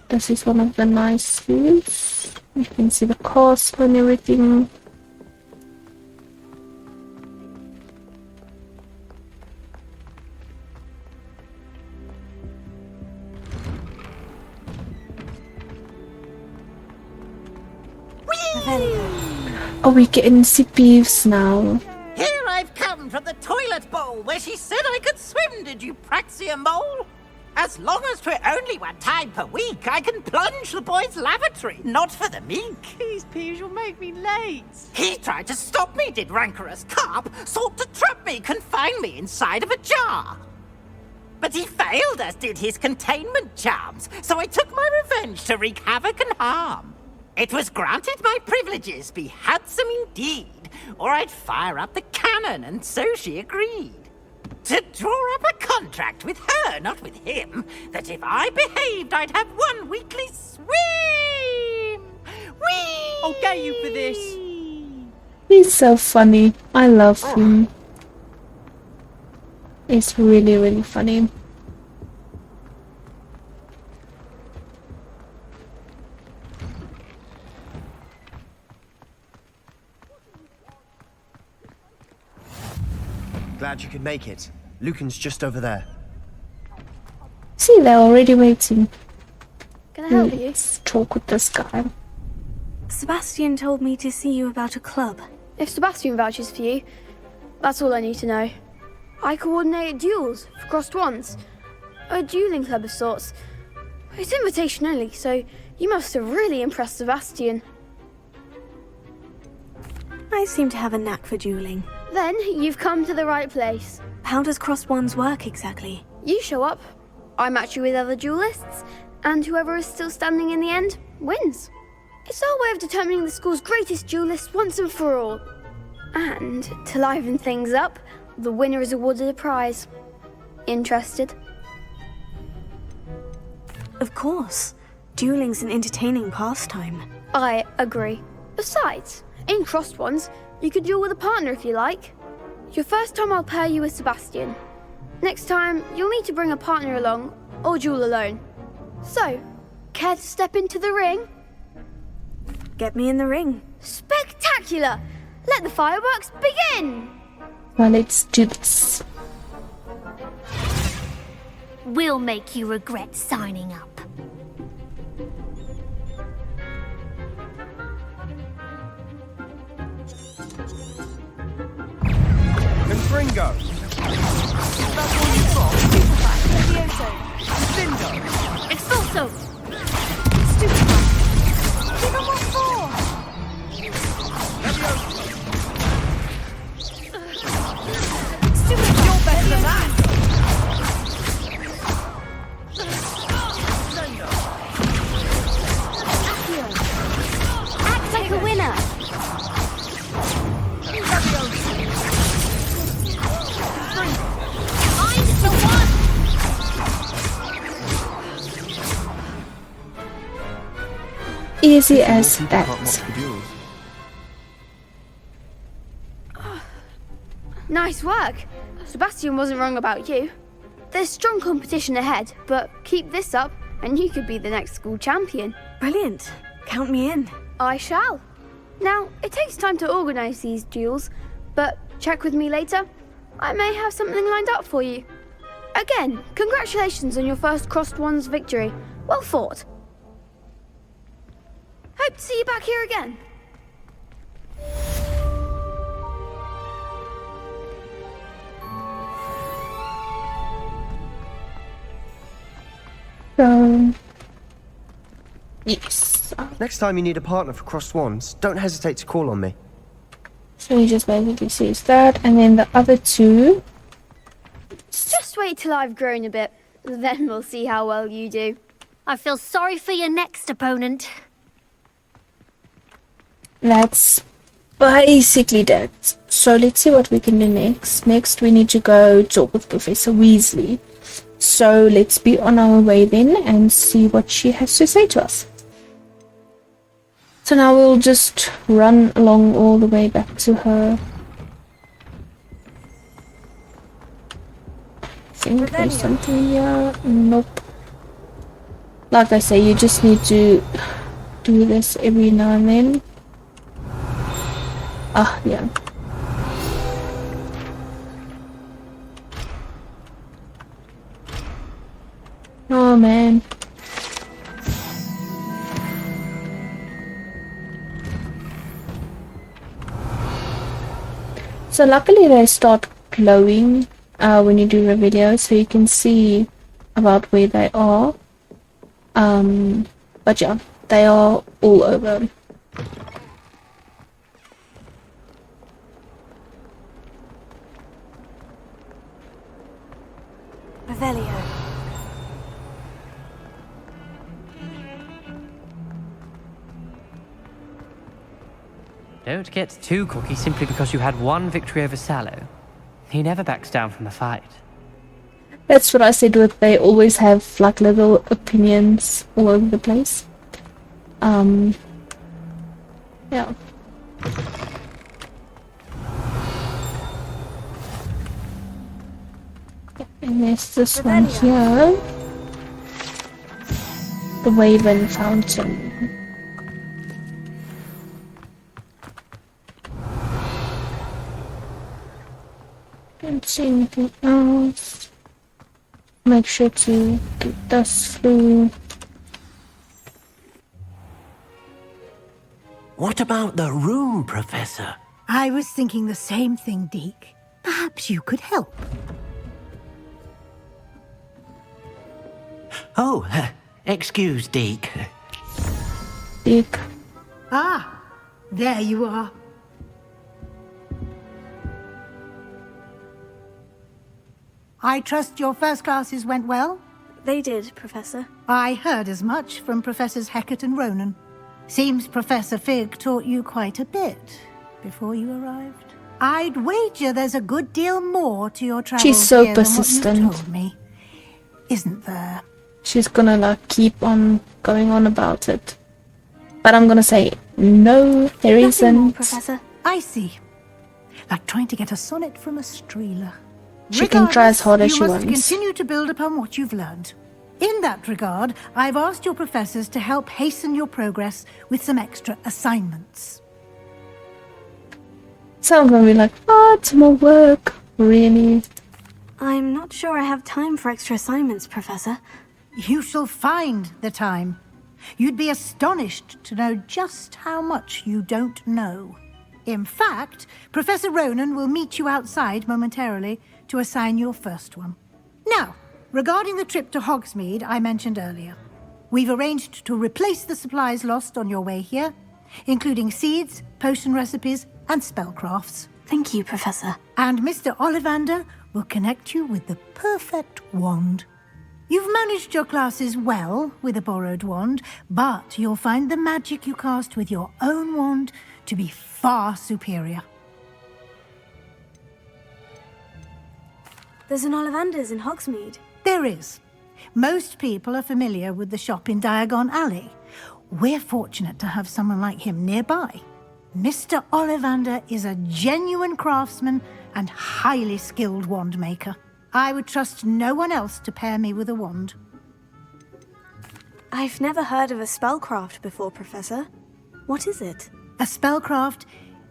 This is one of the nice views. You can see the castle and everything. Oh, we getting peeves now. Here I've come from the toilet bowl where she said I could swim, did you praxia mole? As long as 'twere only one time per week, I can plunge the boy's lavatory, not for the meek. These peeves will make me late. He tried to stop me, did rancorous carp, sought to trap me, confine me inside of a jar. But he failed, as did his containment charms, so I took my revenge to wreak havoc and harm. It was granted my privileges be handsome indeed, or I'd fire up the cannon, and so she agreed. To draw up a contract with her, not with him, that if I behaved, I'd have 1 weekly swim! Whee! I'll get you for this! He's so funny. I love him. It's really, really funny. Glad you could make it. Lucan's just over there. See, they're already waiting. Can I help you? Let's talk with this guy. Sebastian told me to see you about a club. If Sebastian vouches for you, that's all I need to know. I coordinate duels for crossed wands. A dueling club of sorts. It's invitation only, so you must have really impressed Sebastian. I seem to have a knack for dueling. Then you've come to the right place. How does crossed wands work exactly? You show up, I match you with other duelists, and whoever is still standing in the end wins. It's our way of determining the school's greatest duelist once and for all. And to liven things up, the winner is awarded a prize. Interested? Of course. Dueling's an entertaining pastime. I agree. Besides, in crossed ones, you could duel with a partner if you like. Your first time I'll pair you with Sebastian. Next time, you'll need to bring a partner along, or duel alone. So, care to step into the ring? Get me in the ring. Spectacular! Let the fireworks begin! Well, let's do this. We'll make you regret signing up. Confringo! That's all you've got? Lindo! Expulso! Stupefy! Give them what for? Stupefy! You're better than that! Act like a winner! I'm the one! Easy as that. Nice work. Sebastian wasn't wrong about you. There's strong competition ahead, but keep this up and you could be the next school champion. Brilliant. Count me in. I shall. Now, it takes time to organise these duels, but check with me later. I may have something lined up for you. Again, congratulations on your first crossed wands victory. Well fought. Hope to see you back here again. So, yes. Next time you need a partner for crossed wands, don't hesitate to call on me. So he just basically says that, and then the other two. Just wait till I've grown a bit, then we'll see how well you do. I feel sorry for your next opponent. That's basically that. So let's see what we can do next. Next we need to go talk with Professor Weasley. So let's be on our way then and see what she has to say to us. So now we'll just run along all the way back to her. I think there's something here. Nope. Like I say, you just need to do this every now and then. Ah, yeah. Oh man. So luckily they start glowing when you do the video, so you can see about where they are. But yeah, they are all over. Revelio. Don't get too cocky simply because you had one victory over Sallow. He never backs down from a fight. That's what I said with they always have like little opinions all over the place. Yeah. And there's this one here. The Waven Fountain. Don't see anything else. Make sure to get this through. What about the room, Professor? I was thinking the same thing, Deke. Perhaps you could help. Oh, excuse, Deke. Deke. Ah, there you are. I trust your first classes went well? They did, Professor. I heard as much from Professors Hecat and Ronan. Seems Professor Fig taught you quite a bit before you arrived. I'd wager there's a good deal more to your travels She's so here persistent. than what you've told me. Isn't there? She's gonna like keep on going on about it. But I'm gonna say, no, there isn't. More, Professor. I see. Like trying to get a sonnet from a streeler. She can try as hard as she you wants. must continue to build upon what you've learned. In that regard, I've asked your professors to help hasten your progress with some extra assignments. So I'm gonna be like, it's more work. Really? I'm not sure I have time for extra assignments, Professor. You shall find the time. You'd be astonished to know just how much you don't know. In fact, Professor Ronan will meet you outside momentarily to assign your first one. Now, regarding the trip to Hogsmeade I mentioned earlier, we've arranged to replace the supplies lost on your way here, including seeds, potion recipes, and spellcrafts. Thank you, Professor. And Mr. Ollivander will connect you with the perfect wand. You've managed your classes well with a borrowed wand, but you'll find the magic you cast with your own wand to be far superior. There's an Ollivander's in Hogsmeade. There is. Most people are familiar with the shop in Diagon Alley. We're fortunate to have someone like him nearby. Mr. Ollivander is a genuine craftsman and highly skilled wand maker. I would trust no one else to pair me with a wand. I've never heard of a spellcraft before, Professor. What is it? A spellcraft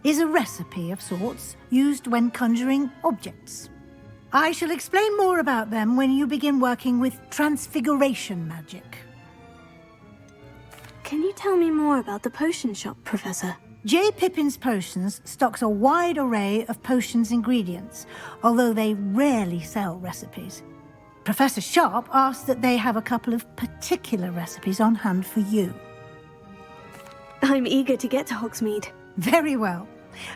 is a recipe of sorts used when conjuring objects. I shall explain more about them when you begin working with transfiguration magic. Can you tell me more about the potion shop, Professor? J. Pippin's Potions stocks a wide array of potions ingredients, although they rarely sell recipes. Professor Sharp asks that they have a couple of particular recipes on hand for you. I'm eager to get to Hogsmeade. Very well.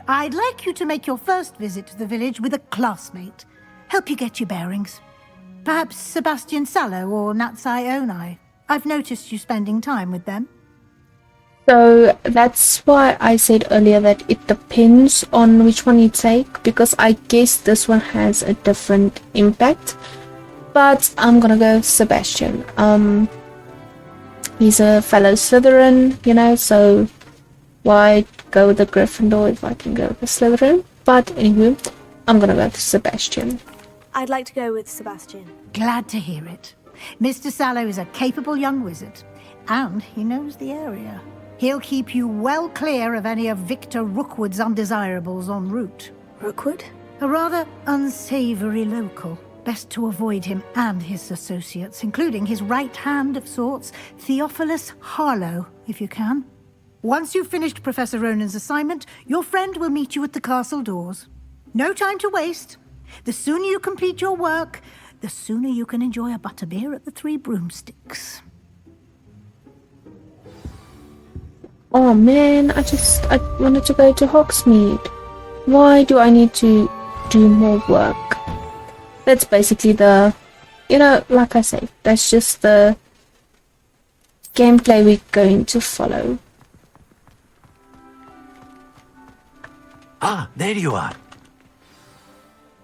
I'd like you to make your first visit to the village with a classmate. Help you get your bearings. Perhaps Sebastian Sallow or Natsai Onai. I've noticed you spending time with them. So that's why I said earlier that it depends on which one you take, because I guess this one has a different impact. But I'm gonna go Sebastian. He's a fellow Slytherin, you know, so why go with the Gryffindor if I can go with the Slytherin? But anyway, I'm gonna go with Sebastian. I'd like to go with Sebastian. Glad to hear it. Mr. Sallow is a capable young wizard, and he knows the area. He'll keep you well clear of any of Victor Rookwood's undesirables en route. Rookwood? A rather unsavory local. Best to avoid him and his associates, including his right hand of sorts, Theophilus Harlow, if you can. Once you've finished Professor Ronan's assignment, your friend will meet you at the castle doors. No time to waste. The sooner you complete your work, the sooner you can enjoy a butterbeer at the Three Broomsticks. Oh man, I wanted to go to Hogsmeade. Why do I need to do more work? That's basically the, you know, like I say, that's just the gameplay we're going to follow. there you are.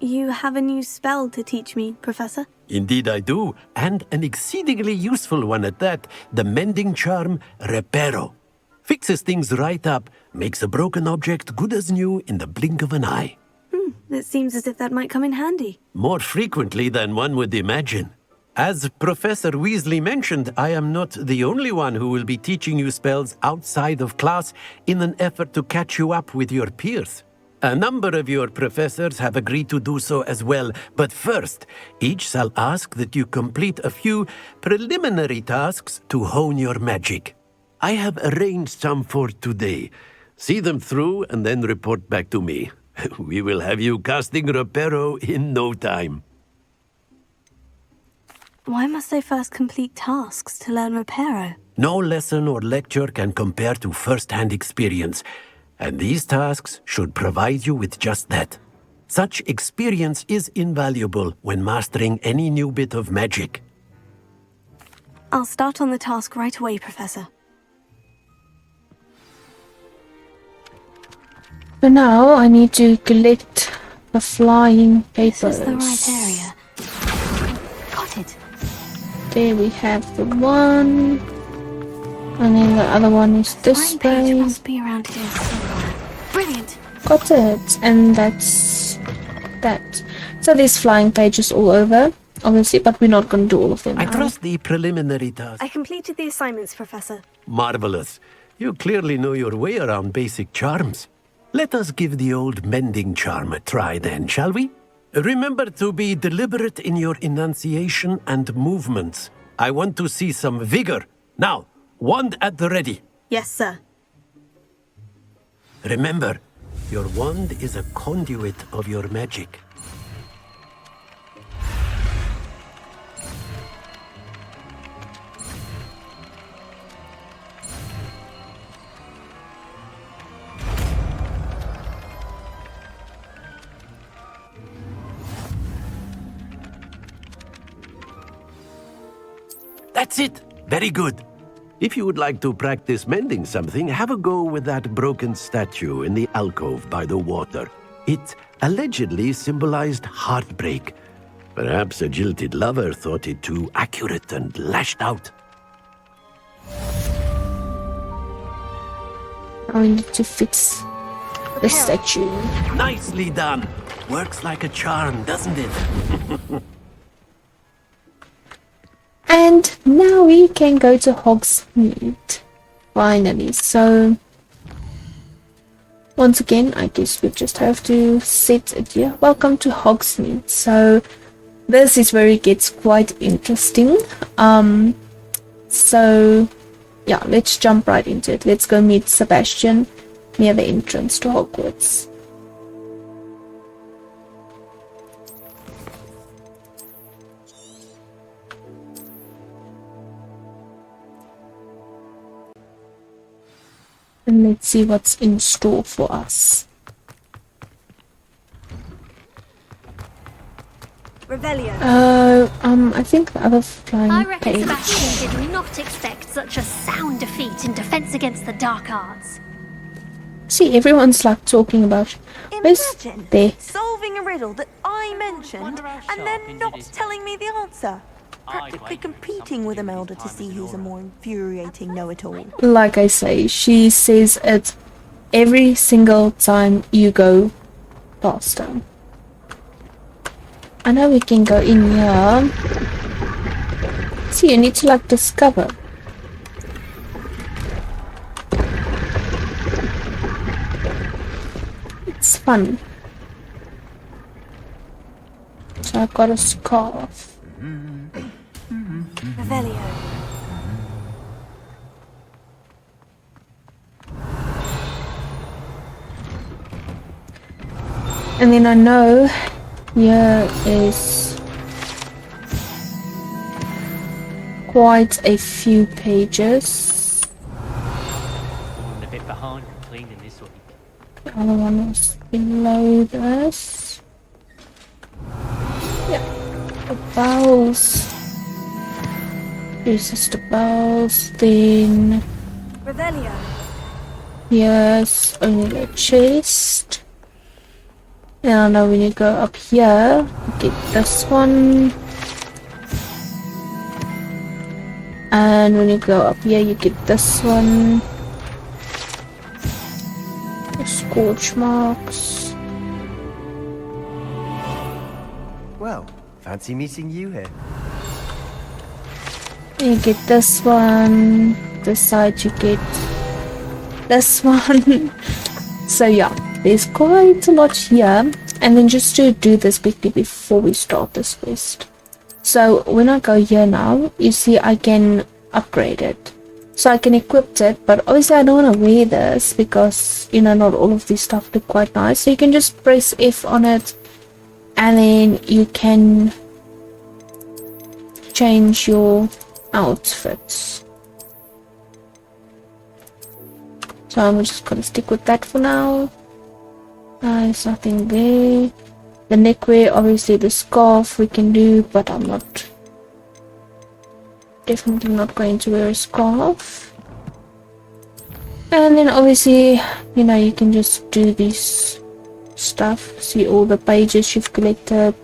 You have a new spell to teach me, Professor? Indeed I do, and an exceedingly useful one at that. The mending charm, Reparo. Fixes things right up, makes a broken object good as new in the blink of an eye. It seems as if that might come in handy. More frequently than one would imagine. As Professor Weasley mentioned, I am not the only one who will be teaching you spells outside of class in an effort to catch you up with your peers. A number of your professors have agreed to do so as well, but first, each shall ask that you complete a few preliminary tasks to hone your magic. I have arranged some for today. See them through and then report back to me. We will have you casting Reparo in no time. Why must I first complete tasks to learn Reparo? No lesson or lecture can compare to first-hand experience, and these tasks should provide you with just that. Such experience is invaluable when mastering any new bit of magic. I'll start on the task right away, Professor. For now, I need to collect the flying papers. This is the right area. Got it. There we have the one. And then the other one is this way. Flying page must be around here somewhere. Brilliant. Got it. And that's that. So there's flying pages all over, obviously, but we're not going to do all of them I now. trust the preliminary task. I completed the assignments, Professor. Marvelous. You clearly know your way around basic charms. Let us give the old mending charm a try then, shall we? Remember to be deliberate in your enunciation and movements. I want to see some vigor. Now, wand at the ready. Yes, sir. Remember, your wand is a conduit of your magic. That's it. Very good. If you would like to practice mending something, have a go with that broken statue in the alcove by the water. It allegedly symbolized heartbreak. Perhaps a jilted lover thought it too accurate and lashed out. I need to fix the statue. Nicely done. Works like a charm, doesn't it? And now we can go to Hogsmeade. Finally. So, once again, I guess we just have to set it here. Welcome to Hogsmeade. So, this is where it gets quite interesting. So, yeah, let's jump right into it. Let's go meet Sebastian near the entrance to Hogwarts. And let's see what's in store for us. Revelio. I think the other flying I reckon page. Sebastian did not expect such a sound defeat in defense against the dark arts. See, everyone's like talking about. Imagine there? solving a riddle that I mentioned and then not telling me the answer. Practically competing with Imelda to see who's a more infuriating know-it-all. Like I say, she says it every single time you go past her. I know we can go in here. See, you need to like discover. It's fun. So I've got a scarf. Revelio. And then I know here is quite a few pages. Falling a bit behind and cleaning this week. The other one is below this. Yeah, the bells. Here's just the bells. Then Revelio. here's only the chest. Now when you go up here, you get this one. And when you go up here, you get this one. Scorch marks. Well, fancy meeting you here. You get this one. This side you get this one. So yeah, there's quite a lot here. And then just to do this quickly before we start this quest. So when I go here now, you see I can upgrade it. So I can equip it, but obviously I don't want to wear this because, you know, not all of this stuff look quite nice. So you can just press F on it and then you can change your outfits. So I'm just gonna stick with that for now. There's nothing there. The neckwear, obviously the scarf we can do, but I'm definitely not going to wear a scarf. And then obviously, you know, you can just do this stuff. See all the pages you've collected.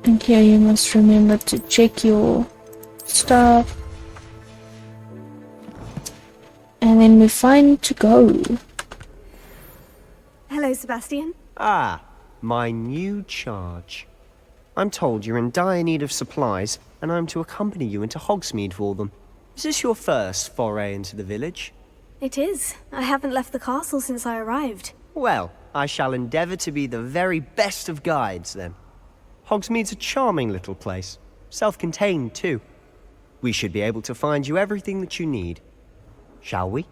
And here you must remember to check your stuff. And then we're fine to go. Hello, Sebastian. Ah, my new charge. I'm told you're in dire need of supplies, and I'm to accompany you into Hogsmeade for them. Is this your first foray into the village? It is. I haven't left the castle since I arrived. Well, I shall endeavour to be the very best of guides, then. Hogsmeade's a charming little place. Self-contained, too. We should be able to find you everything that you need. Shall we?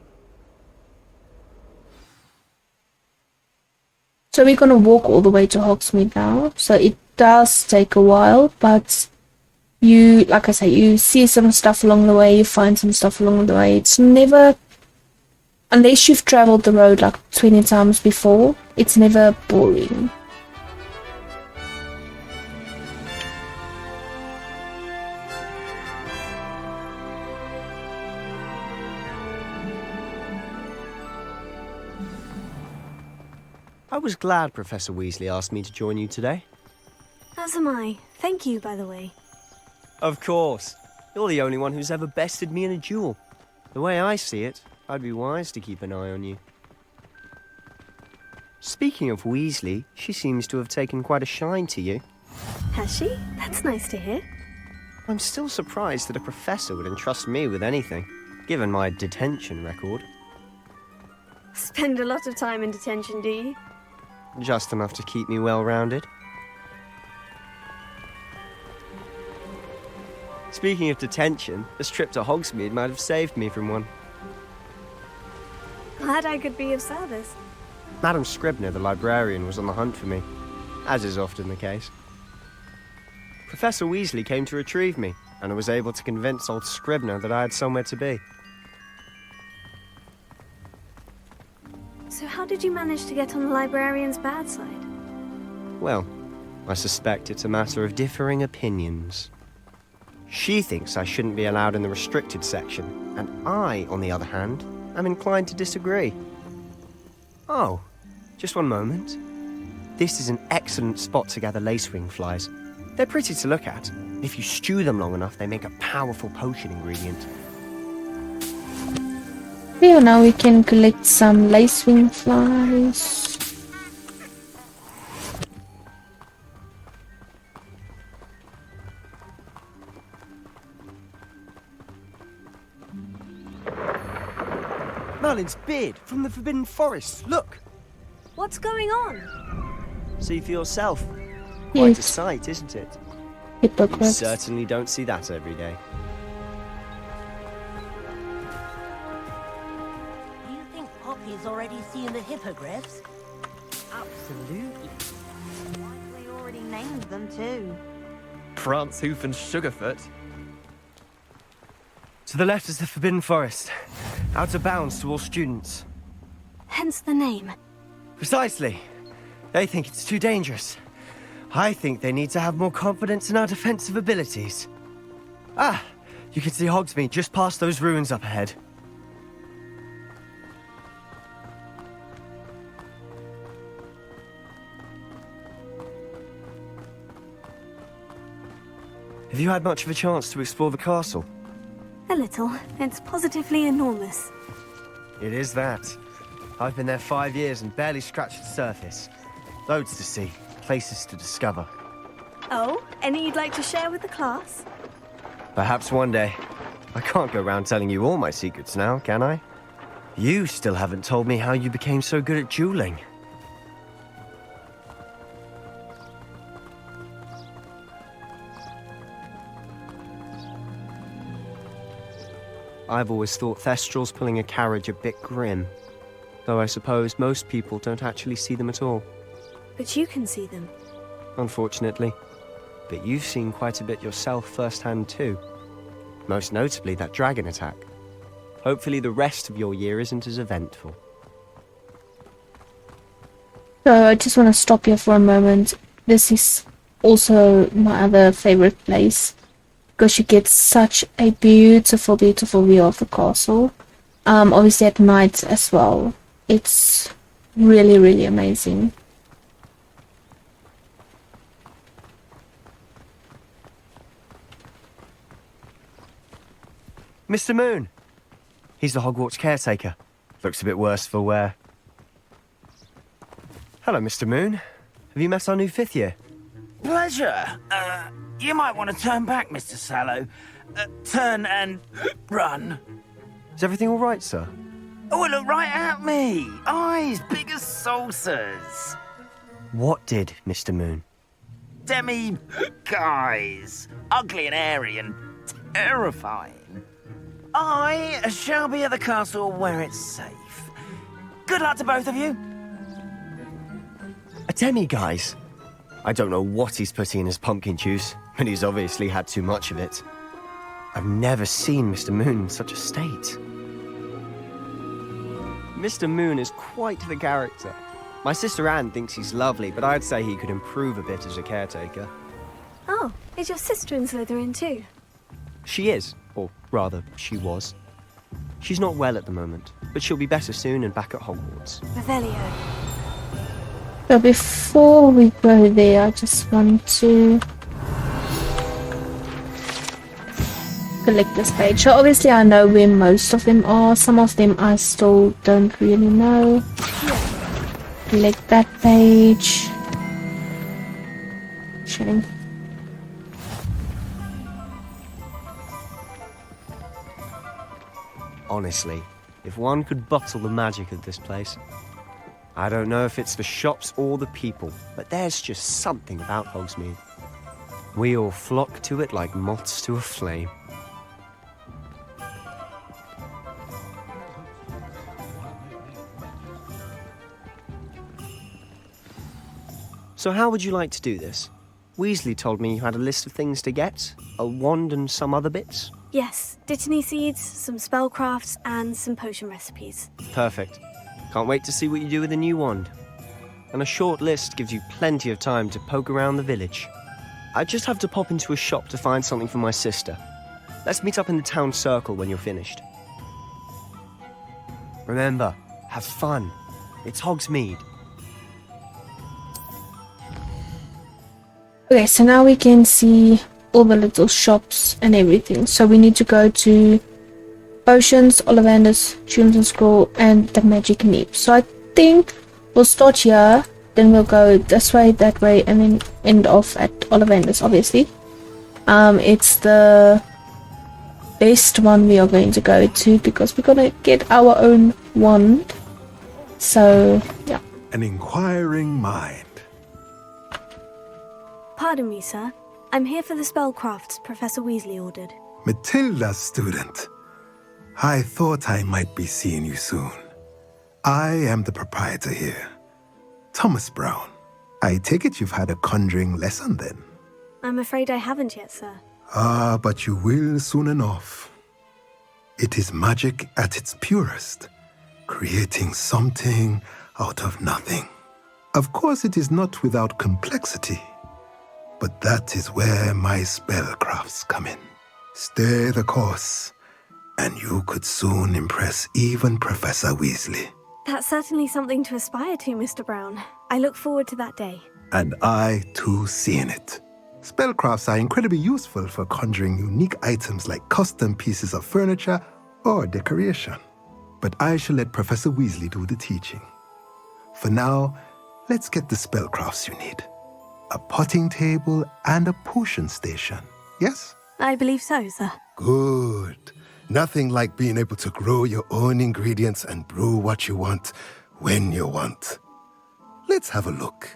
So we're gonna walk all the way to Hogsmeade now. So it does take a while, but you, like I say, you see some stuff along the way, you find some stuff along the way. It's never, unless you've traveled the road like 20 times before, it's never boring. I was glad Professor Weasley asked me to join you today. As am I. Thank you, by the way. Of course. You're the only one who's ever bested me in a duel. The way I see it, I'd be wise to keep an eye on you. Speaking of Weasley, she seems to have taken quite a shine to you. Has she? That's nice to hear. I'm still surprised that a professor would entrust me with anything, given my detention record. Spend a lot of time in detention, do you? Just enough to keep me well-rounded. Speaking of detention, this trip to Hogsmeade might have saved me from one. Glad I could be of service. Madam Scribner, the librarian, was on the hunt for me, as is often the case. Professor Weasley came to retrieve me, and I was able to convince old Scribner that I had somewhere to be. So how did you manage to get on the librarian's bad side? Well, I suspect it's a matter of differing opinions. She thinks I shouldn't be allowed in the restricted section, and I, on the other hand, am inclined to disagree. Oh, just one moment. This is an excellent spot to gather lacewing flies. They're pretty to look at. If you stew them long enough, they make a powerful potion ingredient. Yeah, now we can collect some lacewing flies. Merlin's beard from the Forbidden Forest. Look! What's going on? See for yourself. Quite a sight, isn't it? Hypocrites. You certainly don't see that every day. Do you think Poppy's already seen the hippogriffs? Absolutely. We already named them too. Prance, Hoof and Sugarfoot. To the left is the Forbidden Forest. Out of bounds to all students. Hence the name. Precisely. They think it's too dangerous. I think they need to have more confidence in our defensive abilities. Ah, you can see Hogsmeade just past those ruins up ahead. Have you had much of a chance to explore the castle? A little. It's positively enormous. It is that. I've been there 5 years and barely scratched the surface. Loads to see, places to discover. Oh, any you'd like to share with the class? Perhaps one day. I can't go around telling you all my secrets now, can I? You still haven't told me how you became so good at dueling. I've always thought Thestrals pulling a carriage a bit grim. Though I suppose most people don't actually see them at all. But you can see them. Unfortunately. But you've seen quite a bit yourself firsthand too. Most notably that dragon attack. Hopefully the rest of your year isn't as eventful. So I just want to stop here for a moment. This is also my other favorite place, because you get such a beautiful, beautiful view of the castle. Obviously at night as well. It's really, really amazing. Mr. Moon! He's the Hogwarts caretaker. Looks a bit worse for wear. Hello, Mr. Moon. Have you met our new 5th year? Pleasure. You might want to turn back, Mr. Sallow. Turn and run. Is everything all right, sir? Oh, look right at me. Eyes big as saucers. What did, Mr. Moon? Guys. Ugly and airy and terrifying. I shall be at the castle where it's safe. Good luck to both of you. A demi-guise? I don't know what he's putting in his pumpkin juice, but he's obviously had too much of it. I've never seen Mr. Moon in such a state. Mr. Moon is quite the character. My sister Anne thinks he's lovely, but I'd say he could improve a bit as a caretaker. Oh, is your sister in Slytherin too? She is, or rather, she was. She's not well at the moment, but she'll be better soon and back at Hogwarts. Revelio. But before we go there, I just want to collect this page. So obviously I know where most of them are. Some of them I still don't really know. Collect that page. Shame. Honestly, if one could bottle the magic of this place. I don't know if it's the shops or the people, but there's just something about Hogsmeade. We all flock to it like moths to a flame. So how would you like to do this? Weasley told me you had a list of things to get, a wand and some other bits. Yes, Dittany seeds, some spellcrafts, and some potion recipes. Perfect. Can't wait to see what you do with the new wand. And a short list gives you plenty of time to poke around the village. I just have to pop into a shop to find something for my sister. Let's meet up in the town circle when you're finished. Remember, have fun. It's Hogsmeade. Okay, so now we can see all the little shops and everything. So we need to go to Potions, Ollivanders, Children's Scroll, and the Magic Neep. So I think we'll start here, then we'll go this way, that way, and then end off at Ollivanders, obviously. It's the best one we are going to go to because we're gonna get our own wand. So, yeah. An inquiring mind. Pardon me, sir. I'm here for the spellcrafts Professor Weasley ordered. Matilda's student. I thought I might be seeing you soon. I am the proprietor here, Thomas Brown. I take it you've had a conjuring lesson then? I'm afraid I haven't yet, sir. Ah, but you will soon enough. It is magic at its purest, creating something out of nothing. Of course, it is not without complexity, but that is where my spellcrafts come in. Stay the course, and you could soon impress even Professor Weasley. That's certainly something to aspire to, Mr. Brown. I look forward to that day. And I, too, seeing it. Spellcrafts are incredibly useful for conjuring unique items like custom pieces of furniture or decoration. But I shall let Professor Weasley do the teaching. For now, let's get the spellcrafts you need. A potting table and a potion station, yes? I believe so, sir. Good. Nothing like being able to grow your own ingredients and brew what you want when you want. Let's have a look.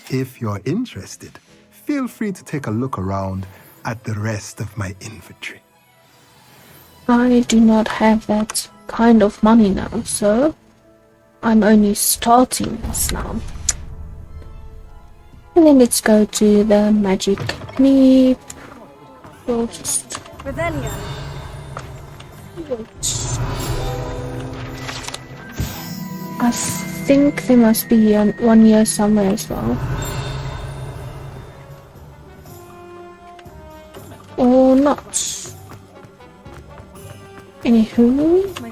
If you're interested, feel free to take a look around at the rest of my inventory. I do not have that kind of money now, so I'm only starting this now. And then let's go to the magic knee. We'll just... Revelio. I think there must be one year somewhere as well. Or not. Anywho.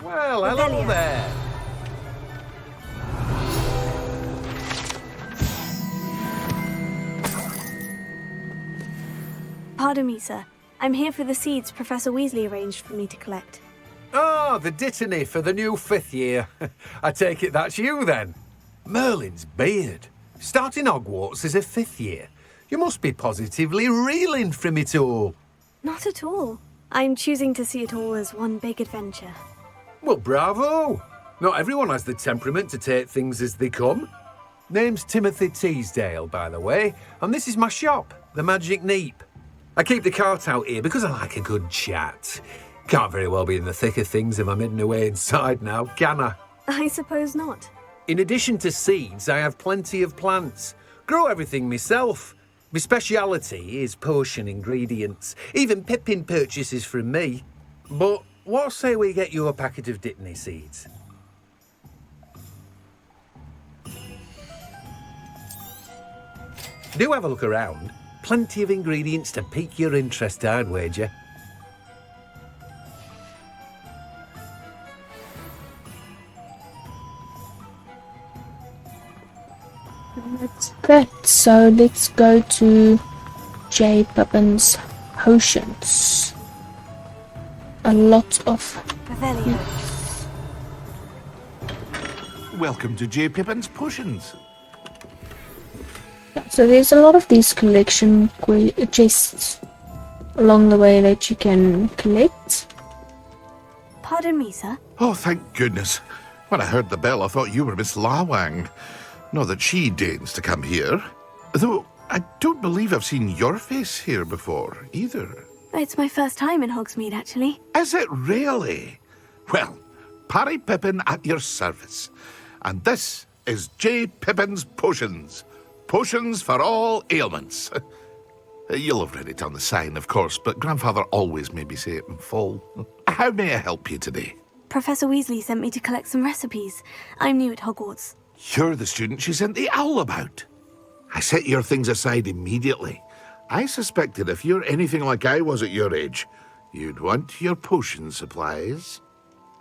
Well, hello there. Pardon me, sir. I'm here for the seeds Professor Weasley arranged for me to collect. Ah, the dittany for the new 5th year. I take it that's you, then. Merlin's beard. Starting Hogwarts as a 5th year. You must be positively reeling from it all. Not at all. I'm choosing to see it all as one big adventure. Well, bravo. Not everyone has the temperament to take things as they come. Name's Timothy Teasdale, by the way, and this is my shop, the Magic Neep. I keep the cart out here because I like a good chat. Can't very well be in the thick of things if I'm hidden away inside now, can I? I suppose not. In addition to seeds, I have plenty of plants. Grow everything myself. My speciality is potion ingredients. Even Pippin purchases from me. But what say we get you a packet of dittany seeds? Do have a look around. Plenty of ingredients to pique your interest, I'd wager. That's that. So let's go to J. Pippin's potions. A lot of... Welcome to J. Pippin's Potions. So there's a lot of these collection chests along the way that you can collect. Pardon me, sir. Oh, thank goodness. When I heard the bell, I thought you were Miss Lawang. Not that she deigns to come here. Though I don't believe I've seen your face here before, either. It's my first time in Hogsmeade, actually. Is it really? Well, Parry Pippin at your service. And this is J. Pippin's Potions. Potions for all ailments. You'll have read it on the sign, of course, but Grandfather always made me say it in full. How may I help you today? Professor Weasley sent me to collect some recipes. I'm new at Hogwarts. You're the student she sent the owl about. I set your things aside immediately. I suspected if you're anything like I was at your age, you'd want your potion supplies.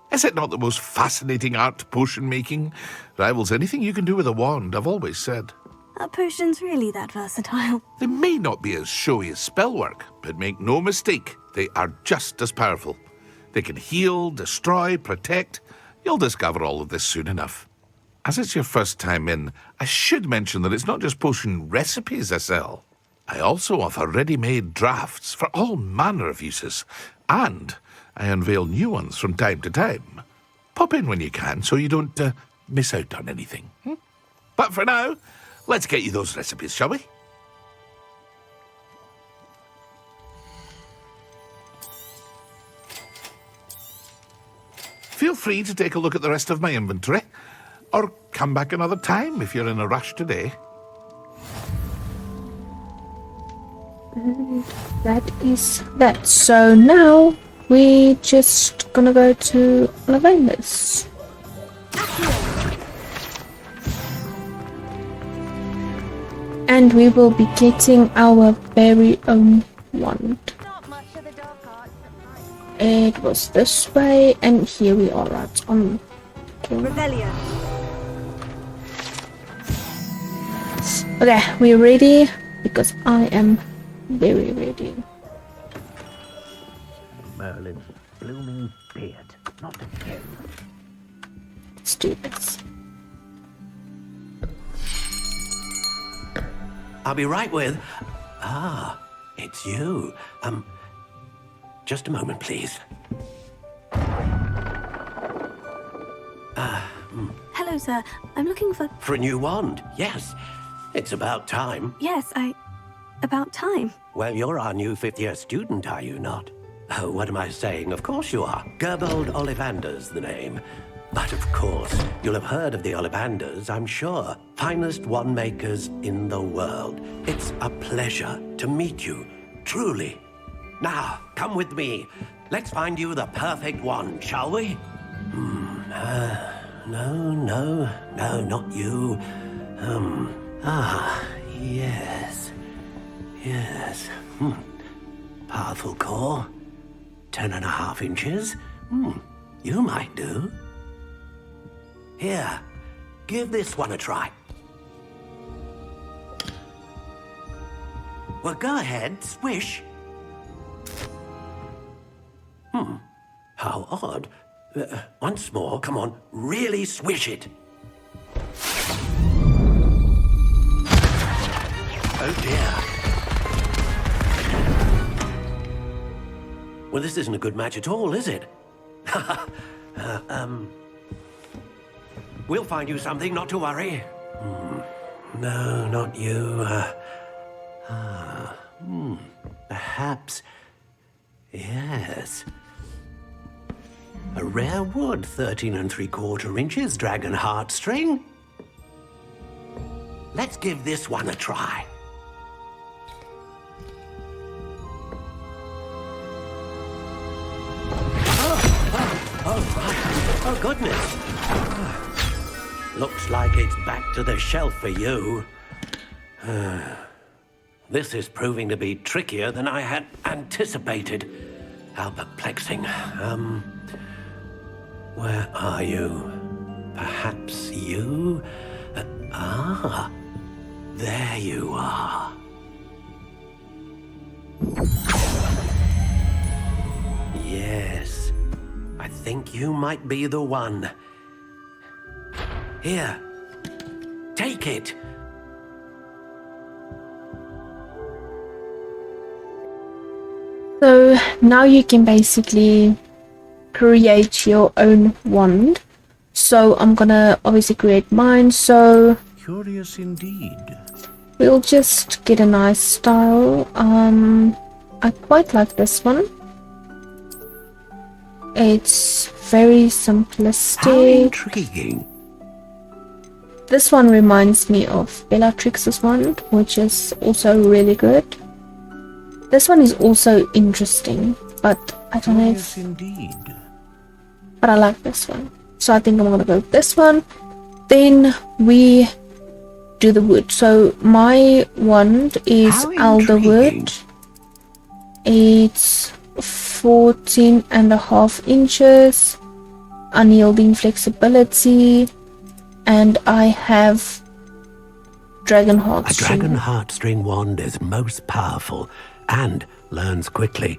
Is it not the most fascinating art, potion making? Rivals anything you can do with a wand, I've always said. Are potions really that versatile? They may not be as showy as spellwork, but make no mistake, they are just as powerful. They can heal, destroy, protect. You'll discover all of this soon enough. As it's your first time in, I should mention that it's not just potion recipes I sell. I also offer ready-made drafts for all manner of uses, and I unveil new ones from time to time. Pop in when you can so you don't miss out on anything. But for now, let's get you those recipes, shall we? Feel free to take a look at the rest of my inventory, or come back another time if you're in a rush today. that is that. So now we just gonna go to Lavender's. And we will be getting our very own wand. It was this way, and here we are right on. Revelio. Okay, we're ready because I am very ready. Merlin's blooming beard, not again. Let's do this. I'll be right with... Ah, it's you. Just a moment, please. Hello, sir. I'm looking for... For a new wand, yes. It's about time. Yes, about time. Well, you're our new fifth-year student, are you not? Oh, what am I saying? Of course you are. Gerbold Ollivander's the name. But of course, you'll have heard of the Ollivanders, I'm sure. Finest wand makers in the world. It's a pleasure to meet you, truly. Now, come with me. Let's find you the perfect wand, shall we? No, not you. Yes. Powerful core. 10.5 inches. You might do. Here, give this one a try. Well, go ahead, swish. How odd. Once more, come on, really swish it. Oh dear. Well, this isn't a good match at all, is it? We'll find you something, not to worry. No, not you. Perhaps... Yes. A rare wood, 13 3/4 inches, dragon heartstring. Let's give this one a try. Oh, goodness. Looks like it's back to the shelf for you. This is proving to be trickier than I had anticipated. How perplexing. Where are you? Perhaps you? There you are. Yes, I think you might be the one. Here, take it. So now you can basically create your own wand. So I'm gonna obviously create mine. So Curious indeed. we'll just get a nice style. I quite like this one. It's very simplistic. How intriguing. This one reminds me of Bellatrix's wand, which is also really good. This one is also interesting, but I don't know if... Indeed. But I like this one. So I think I'm gonna go with this one. Then we do the wood. So my wand is alderwood. It's 14.5 inches. Unyielding flexibility. And I have dragon heartstring. A dragon heartstring wand is most powerful and learns quickly.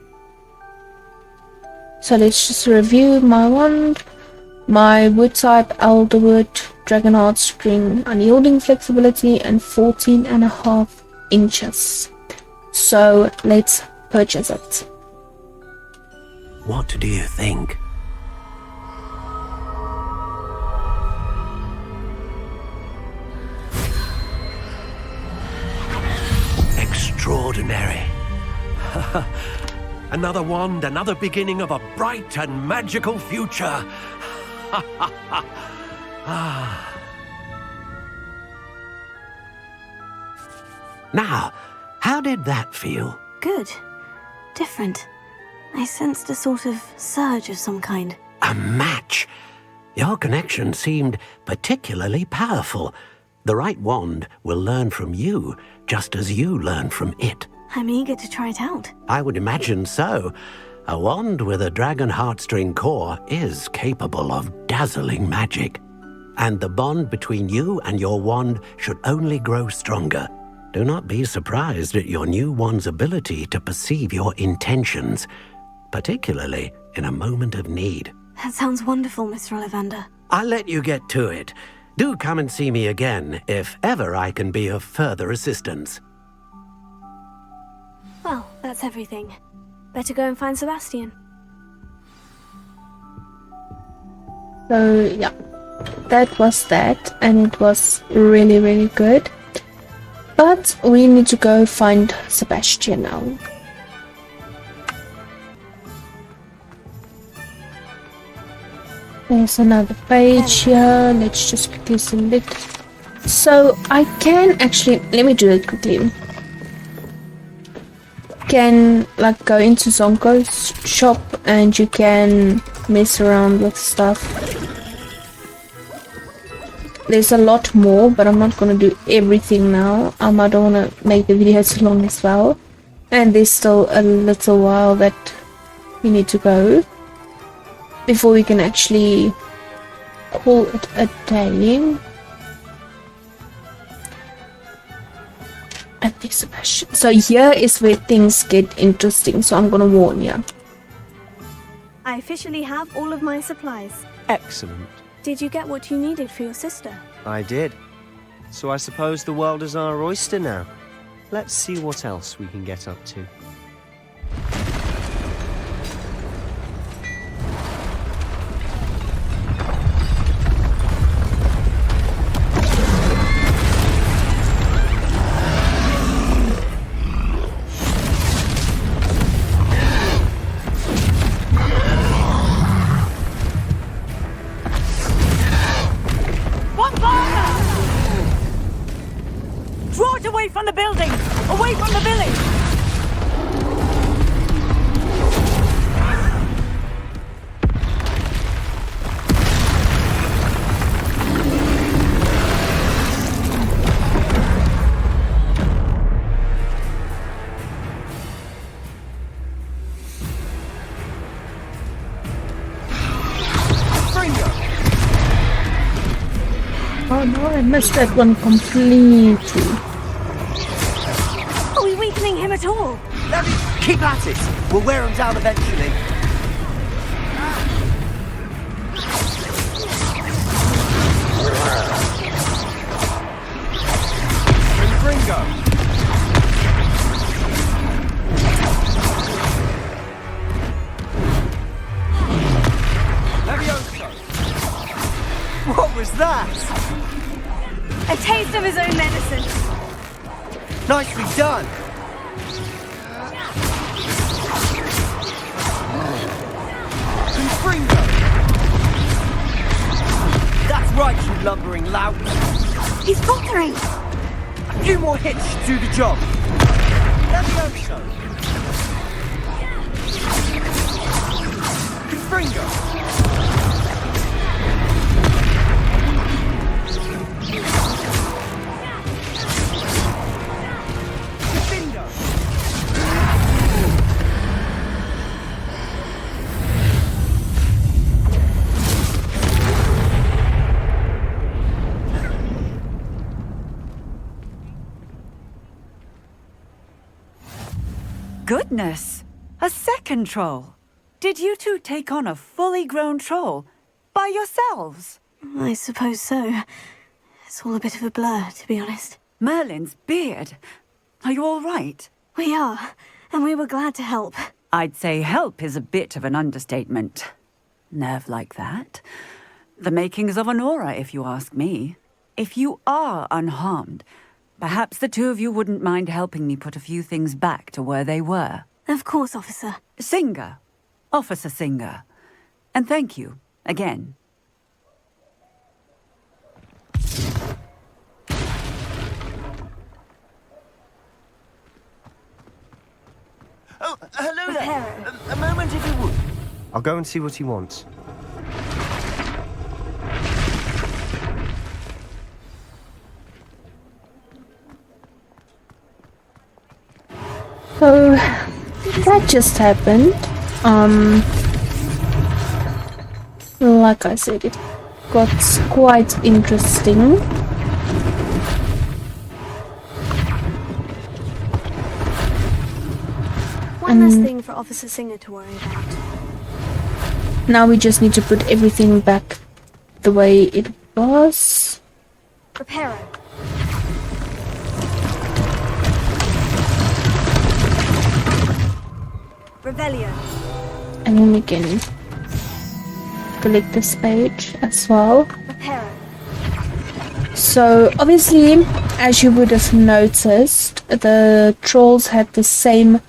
So let's just review my wand. My wood type, alderwood, dragon heartstring, unyielding flexibility, and 14.5 inches. So let's purchase it. What do you think? Extraordinary. Another wand, another beginning of a bright and magical future. Now, how did that feel? Good. different. I sensed a sort of surge of some kind. A match? Your connection seemed particularly powerful. The right wand will learn from you, just as you learn from it. I'm eager to try it out. I would imagine so. A wand with a dragon heartstring core is capable of dazzling magic. And the bond between you and your wand should only grow stronger. Do not be surprised at your new wand's ability to perceive your intentions, particularly in a moment of need. That sounds wonderful, Mr. Ollivander. I'll let you get to it. Do come and see me again if ever I can be of further assistance. Well, that's everything. Better go and find Sebastian. So yeah, that was that, and it was really, really good. But we need to go find Sebastian now. There's another page here. Let's just quickly select. So I can actually, let me do it quickly. Can like go into Zonko's shop and you can mess around with stuff. There's a lot more, but I'm not gonna do everything now. I don't wanna make the video too long as well. And there's still a little while that we need to go before we can actually call it a day. Anticipation. So here is where things get interesting, so I'm gonna warn you. I officially have all of my supplies. Excellent. Did you get what you needed for your sister? I did. So I suppose the world is our oyster now. Let's see what else we can get up to. Draw it away from the building! Away from the village! Oh no, I missed that one completely. Are we weakening him at all? Keep at it. We'll wear him down eventually. Ringo! What was that? A taste of his own medicine. Nicely done. Ringo! That's right, you lumbering lout. He's faltering. A few more hits should do the job. Levioso! Ringo! Goodness! A second troll! Did you two take on a fully grown troll by yourselves? I suppose so. It's all a bit of a blur, to be honest. Merlin's beard. Are you all right? We are, and we were glad to help. I'd say help is a bit of an understatement. Nerve like that. The makings of an aura, if you ask me. If you are unharmed, perhaps the two of you wouldn't mind helping me put a few things back to where they were. Of course, officer. Singer. Officer Singer. And thank you, again. Oh, hello there. A moment if you would. I'll go and see what he wants. So that just happened. Like I said, it got quite interesting. One less thing for Officer Singer to worry about. Now we just need to put everything back the way it was. Reparo. Revelio. And then we can click this page as well. Reparo. So obviously, as you would have noticed, the trolls had the same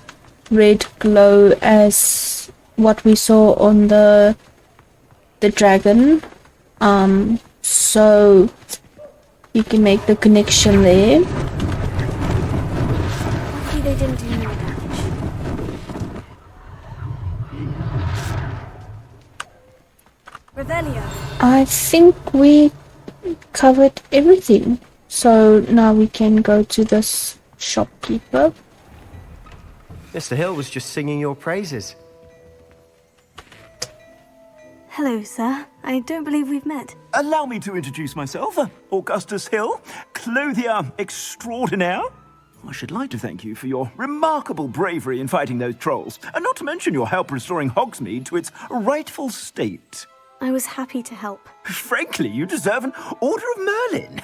red glow as what we saw on the dragon. So you can make the connection there. Lucky they didn't do more damage. Revelio. I think we covered everything. So now we can go to this shopkeeper. Mr. Hill was just singing your praises. Hello, sir. I don't believe we've met. Allow me to introduce myself, Augustus Hill, clothier extraordinaire. I should like to thank you for your remarkable bravery in fighting those trolls, and not to mention your help restoring Hogsmeade to its rightful state. I was happy to help. Frankly, you deserve an Order of Merlin.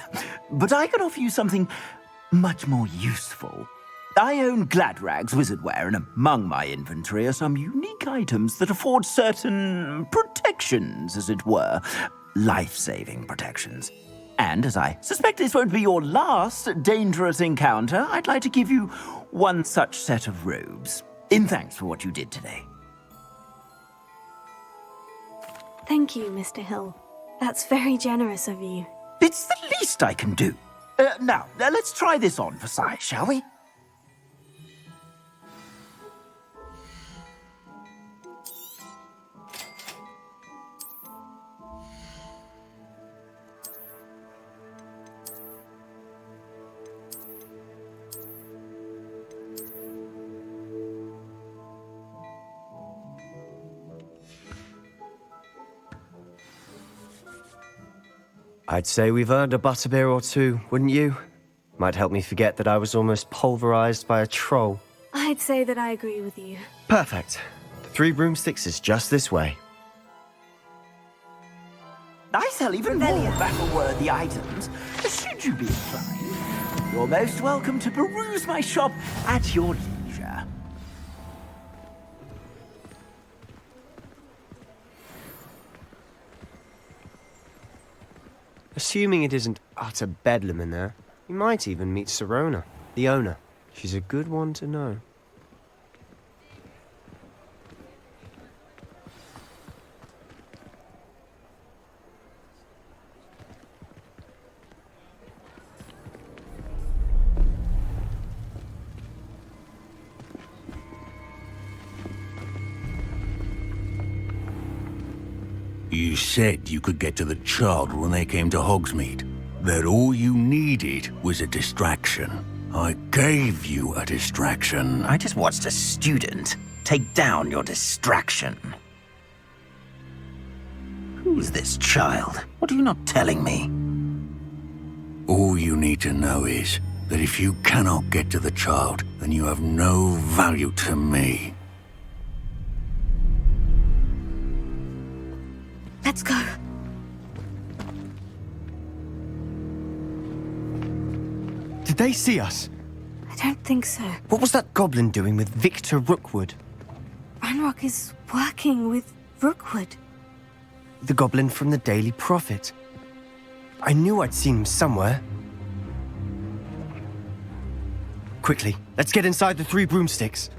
But I can offer you something much more useful. I own Gladrag's wizardware, and among my inventory are some unique items that afford certain protections, as it were. Life-saving protections. And as I suspect this won't be your last dangerous encounter, I'd like to give you one such set of robes, in thanks for what you did today. Thank you, Mr. Hill. That's very generous of you. It's the least I can do. Now, let's try this on for size, shall we? I'd say we've earned a butterbeer or two, wouldn't you? Might help me forget that I was almost pulverized by a troll. I'd say that I agree with you. Perfect. The 3 broomsticks is just this way. I sell even more battle-worthy items, should you be inclined. You're most welcome to peruse my shop at your leisure. Assuming it isn't utter bedlam in there, you might even meet Sirona, the owner. She's a good one to know. You said you could get to the child when they came to Hogsmeade. That all you needed was a distraction. I gave you a distraction. I just watched a student take down your distraction. Who's this child? What are you not telling me? All you need to know is that if you cannot get to the child, then you have no value to me. Let's go. Did they see us? I don't think so. What was that goblin doing with Victor Rookwood? Ranrock is working with Rookwood. The goblin from the Daily Prophet. I knew I'd seen him somewhere. Quickly, let's get inside the 3 broomsticks.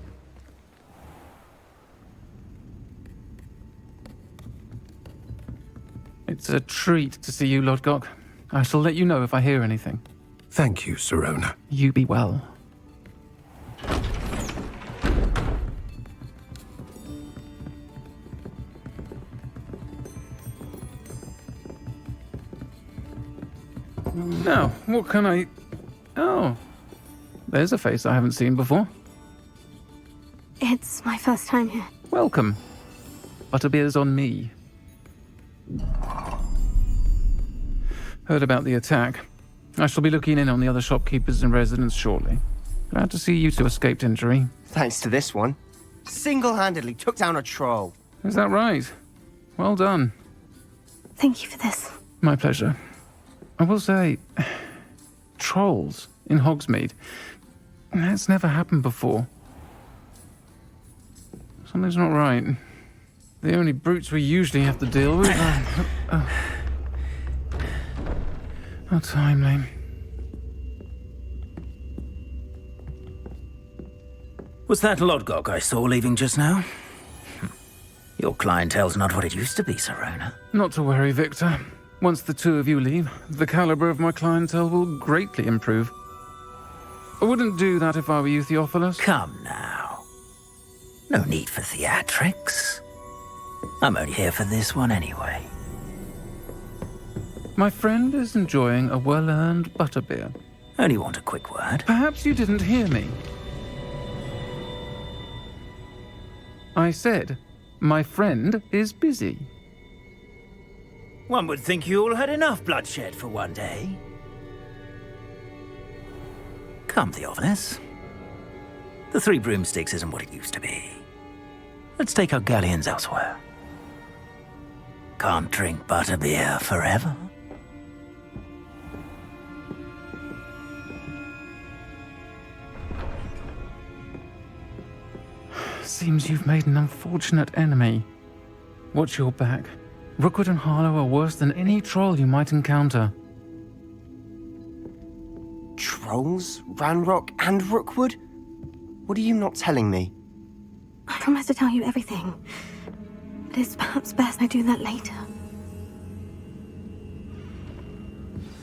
It's a treat to see you, Lodgok. I shall let you know if I hear anything. Thank you, Sirona. You be well. Now, what can I... Oh, there's a face I haven't seen before. It's my first time here. Welcome. Butterbeer's on me. Heard about the attack. I shall be looking in on the other shopkeepers and residents shortly. Glad to see you two escaped injury. Thanks to this one. Single-handedly took down a troll. Is that right? Well done. Thank you for this. My pleasure. I will say, trolls in Hogsmeade. That's never happened before. Something's not right. The only brutes we usually have to deal with are... How timely. Was that Lodgok I saw leaving just now? Your clientele's not what it used to be, Serona. Not to worry, Victor. Once the two of you leave, the caliber of my clientele will greatly improve. I wouldn't do that if I were you, Theophilus. Come now. No need for theatrics. I'm only here for this one anyway. My friend is enjoying a well-earned butterbeer. Only want a quick word. Perhaps you didn't hear me. I said, my friend is busy. One would think you all had enough bloodshed for one day. Come, Theophilus. The Three Broomsticks isn't what it used to be. Let's take our galleons elsewhere. Can't drink butterbeer forever. Seems you've made an unfortunate enemy. Watch your back. Rookwood and Harlow are worse than any troll you might encounter. Trolls? Ranrock and Rookwood? What are you not telling me? I promise to tell you everything. But it's perhaps best I do that later.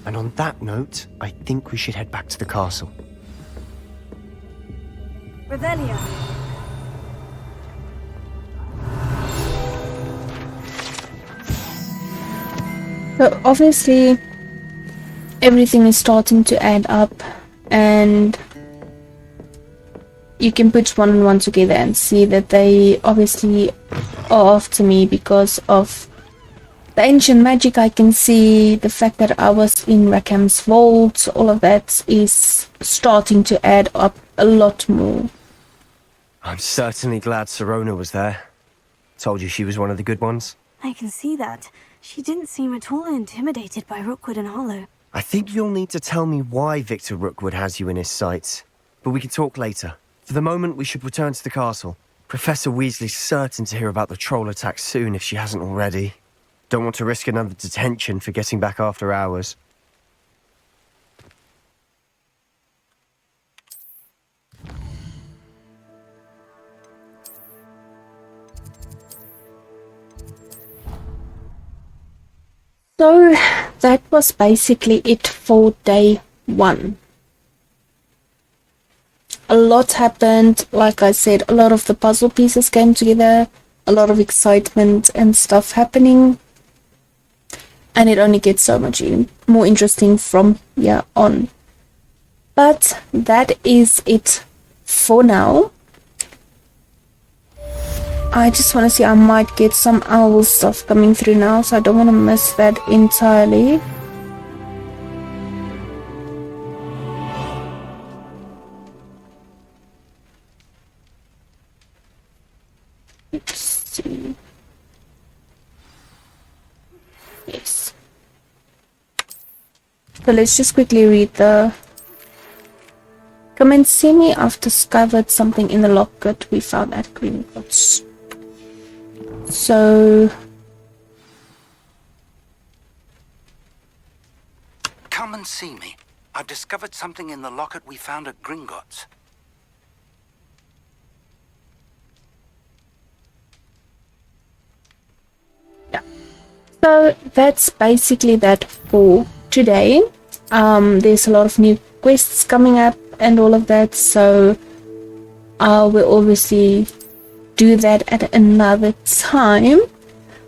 And on that note, I think we should head back to the castle. Revelia. So obviously everything is starting to add up, and you can put one and one together and see that they obviously are after me because of the ancient magic. I can see the fact that I was in Rackham's vault. All of that is starting to add up a lot more. I'm certainly glad Serona was there. Told you she was one of the good ones. I can see that. She didn't seem at all intimidated by Rookwood and Harlow. I think you'll need to tell me why Victor Rookwood has you in his sights. But we can talk later. For the moment, we should return to the castle. Professor Weasley's certain to hear about the troll attack soon if she hasn't already. Don't want to risk another detention for getting back after hours. So that was basically it for day one. A lot happened. Like I said, a lot of the puzzle pieces came together, a lot of excitement and stuff happening, and it only gets so much more interesting from here on. But that is it for now. I just want to see, I might get some owl stuff coming through now, so I don't want to miss that entirely. Let's see. Yes. So let's just quickly read the... Come and see me. I've discovered something in the locket we found at Gringotts. So... Come and see me. I've discovered something in the locket we found at Gringotts. Yeah. So that's basically that for today. There's a lot of new quests coming up and all of that, so I will obviously do that at another time.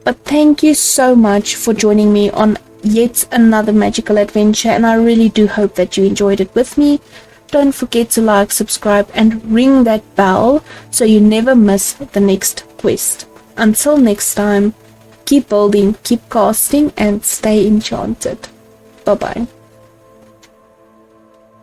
But thank you so much for joining me on yet another magical adventure, and I really do hope that you enjoyed it with me. Don't forget to like, subscribe, and ring that bell so you never miss the next quest. Until next time, keep building, keep casting, and stay enchanted. Bye bye.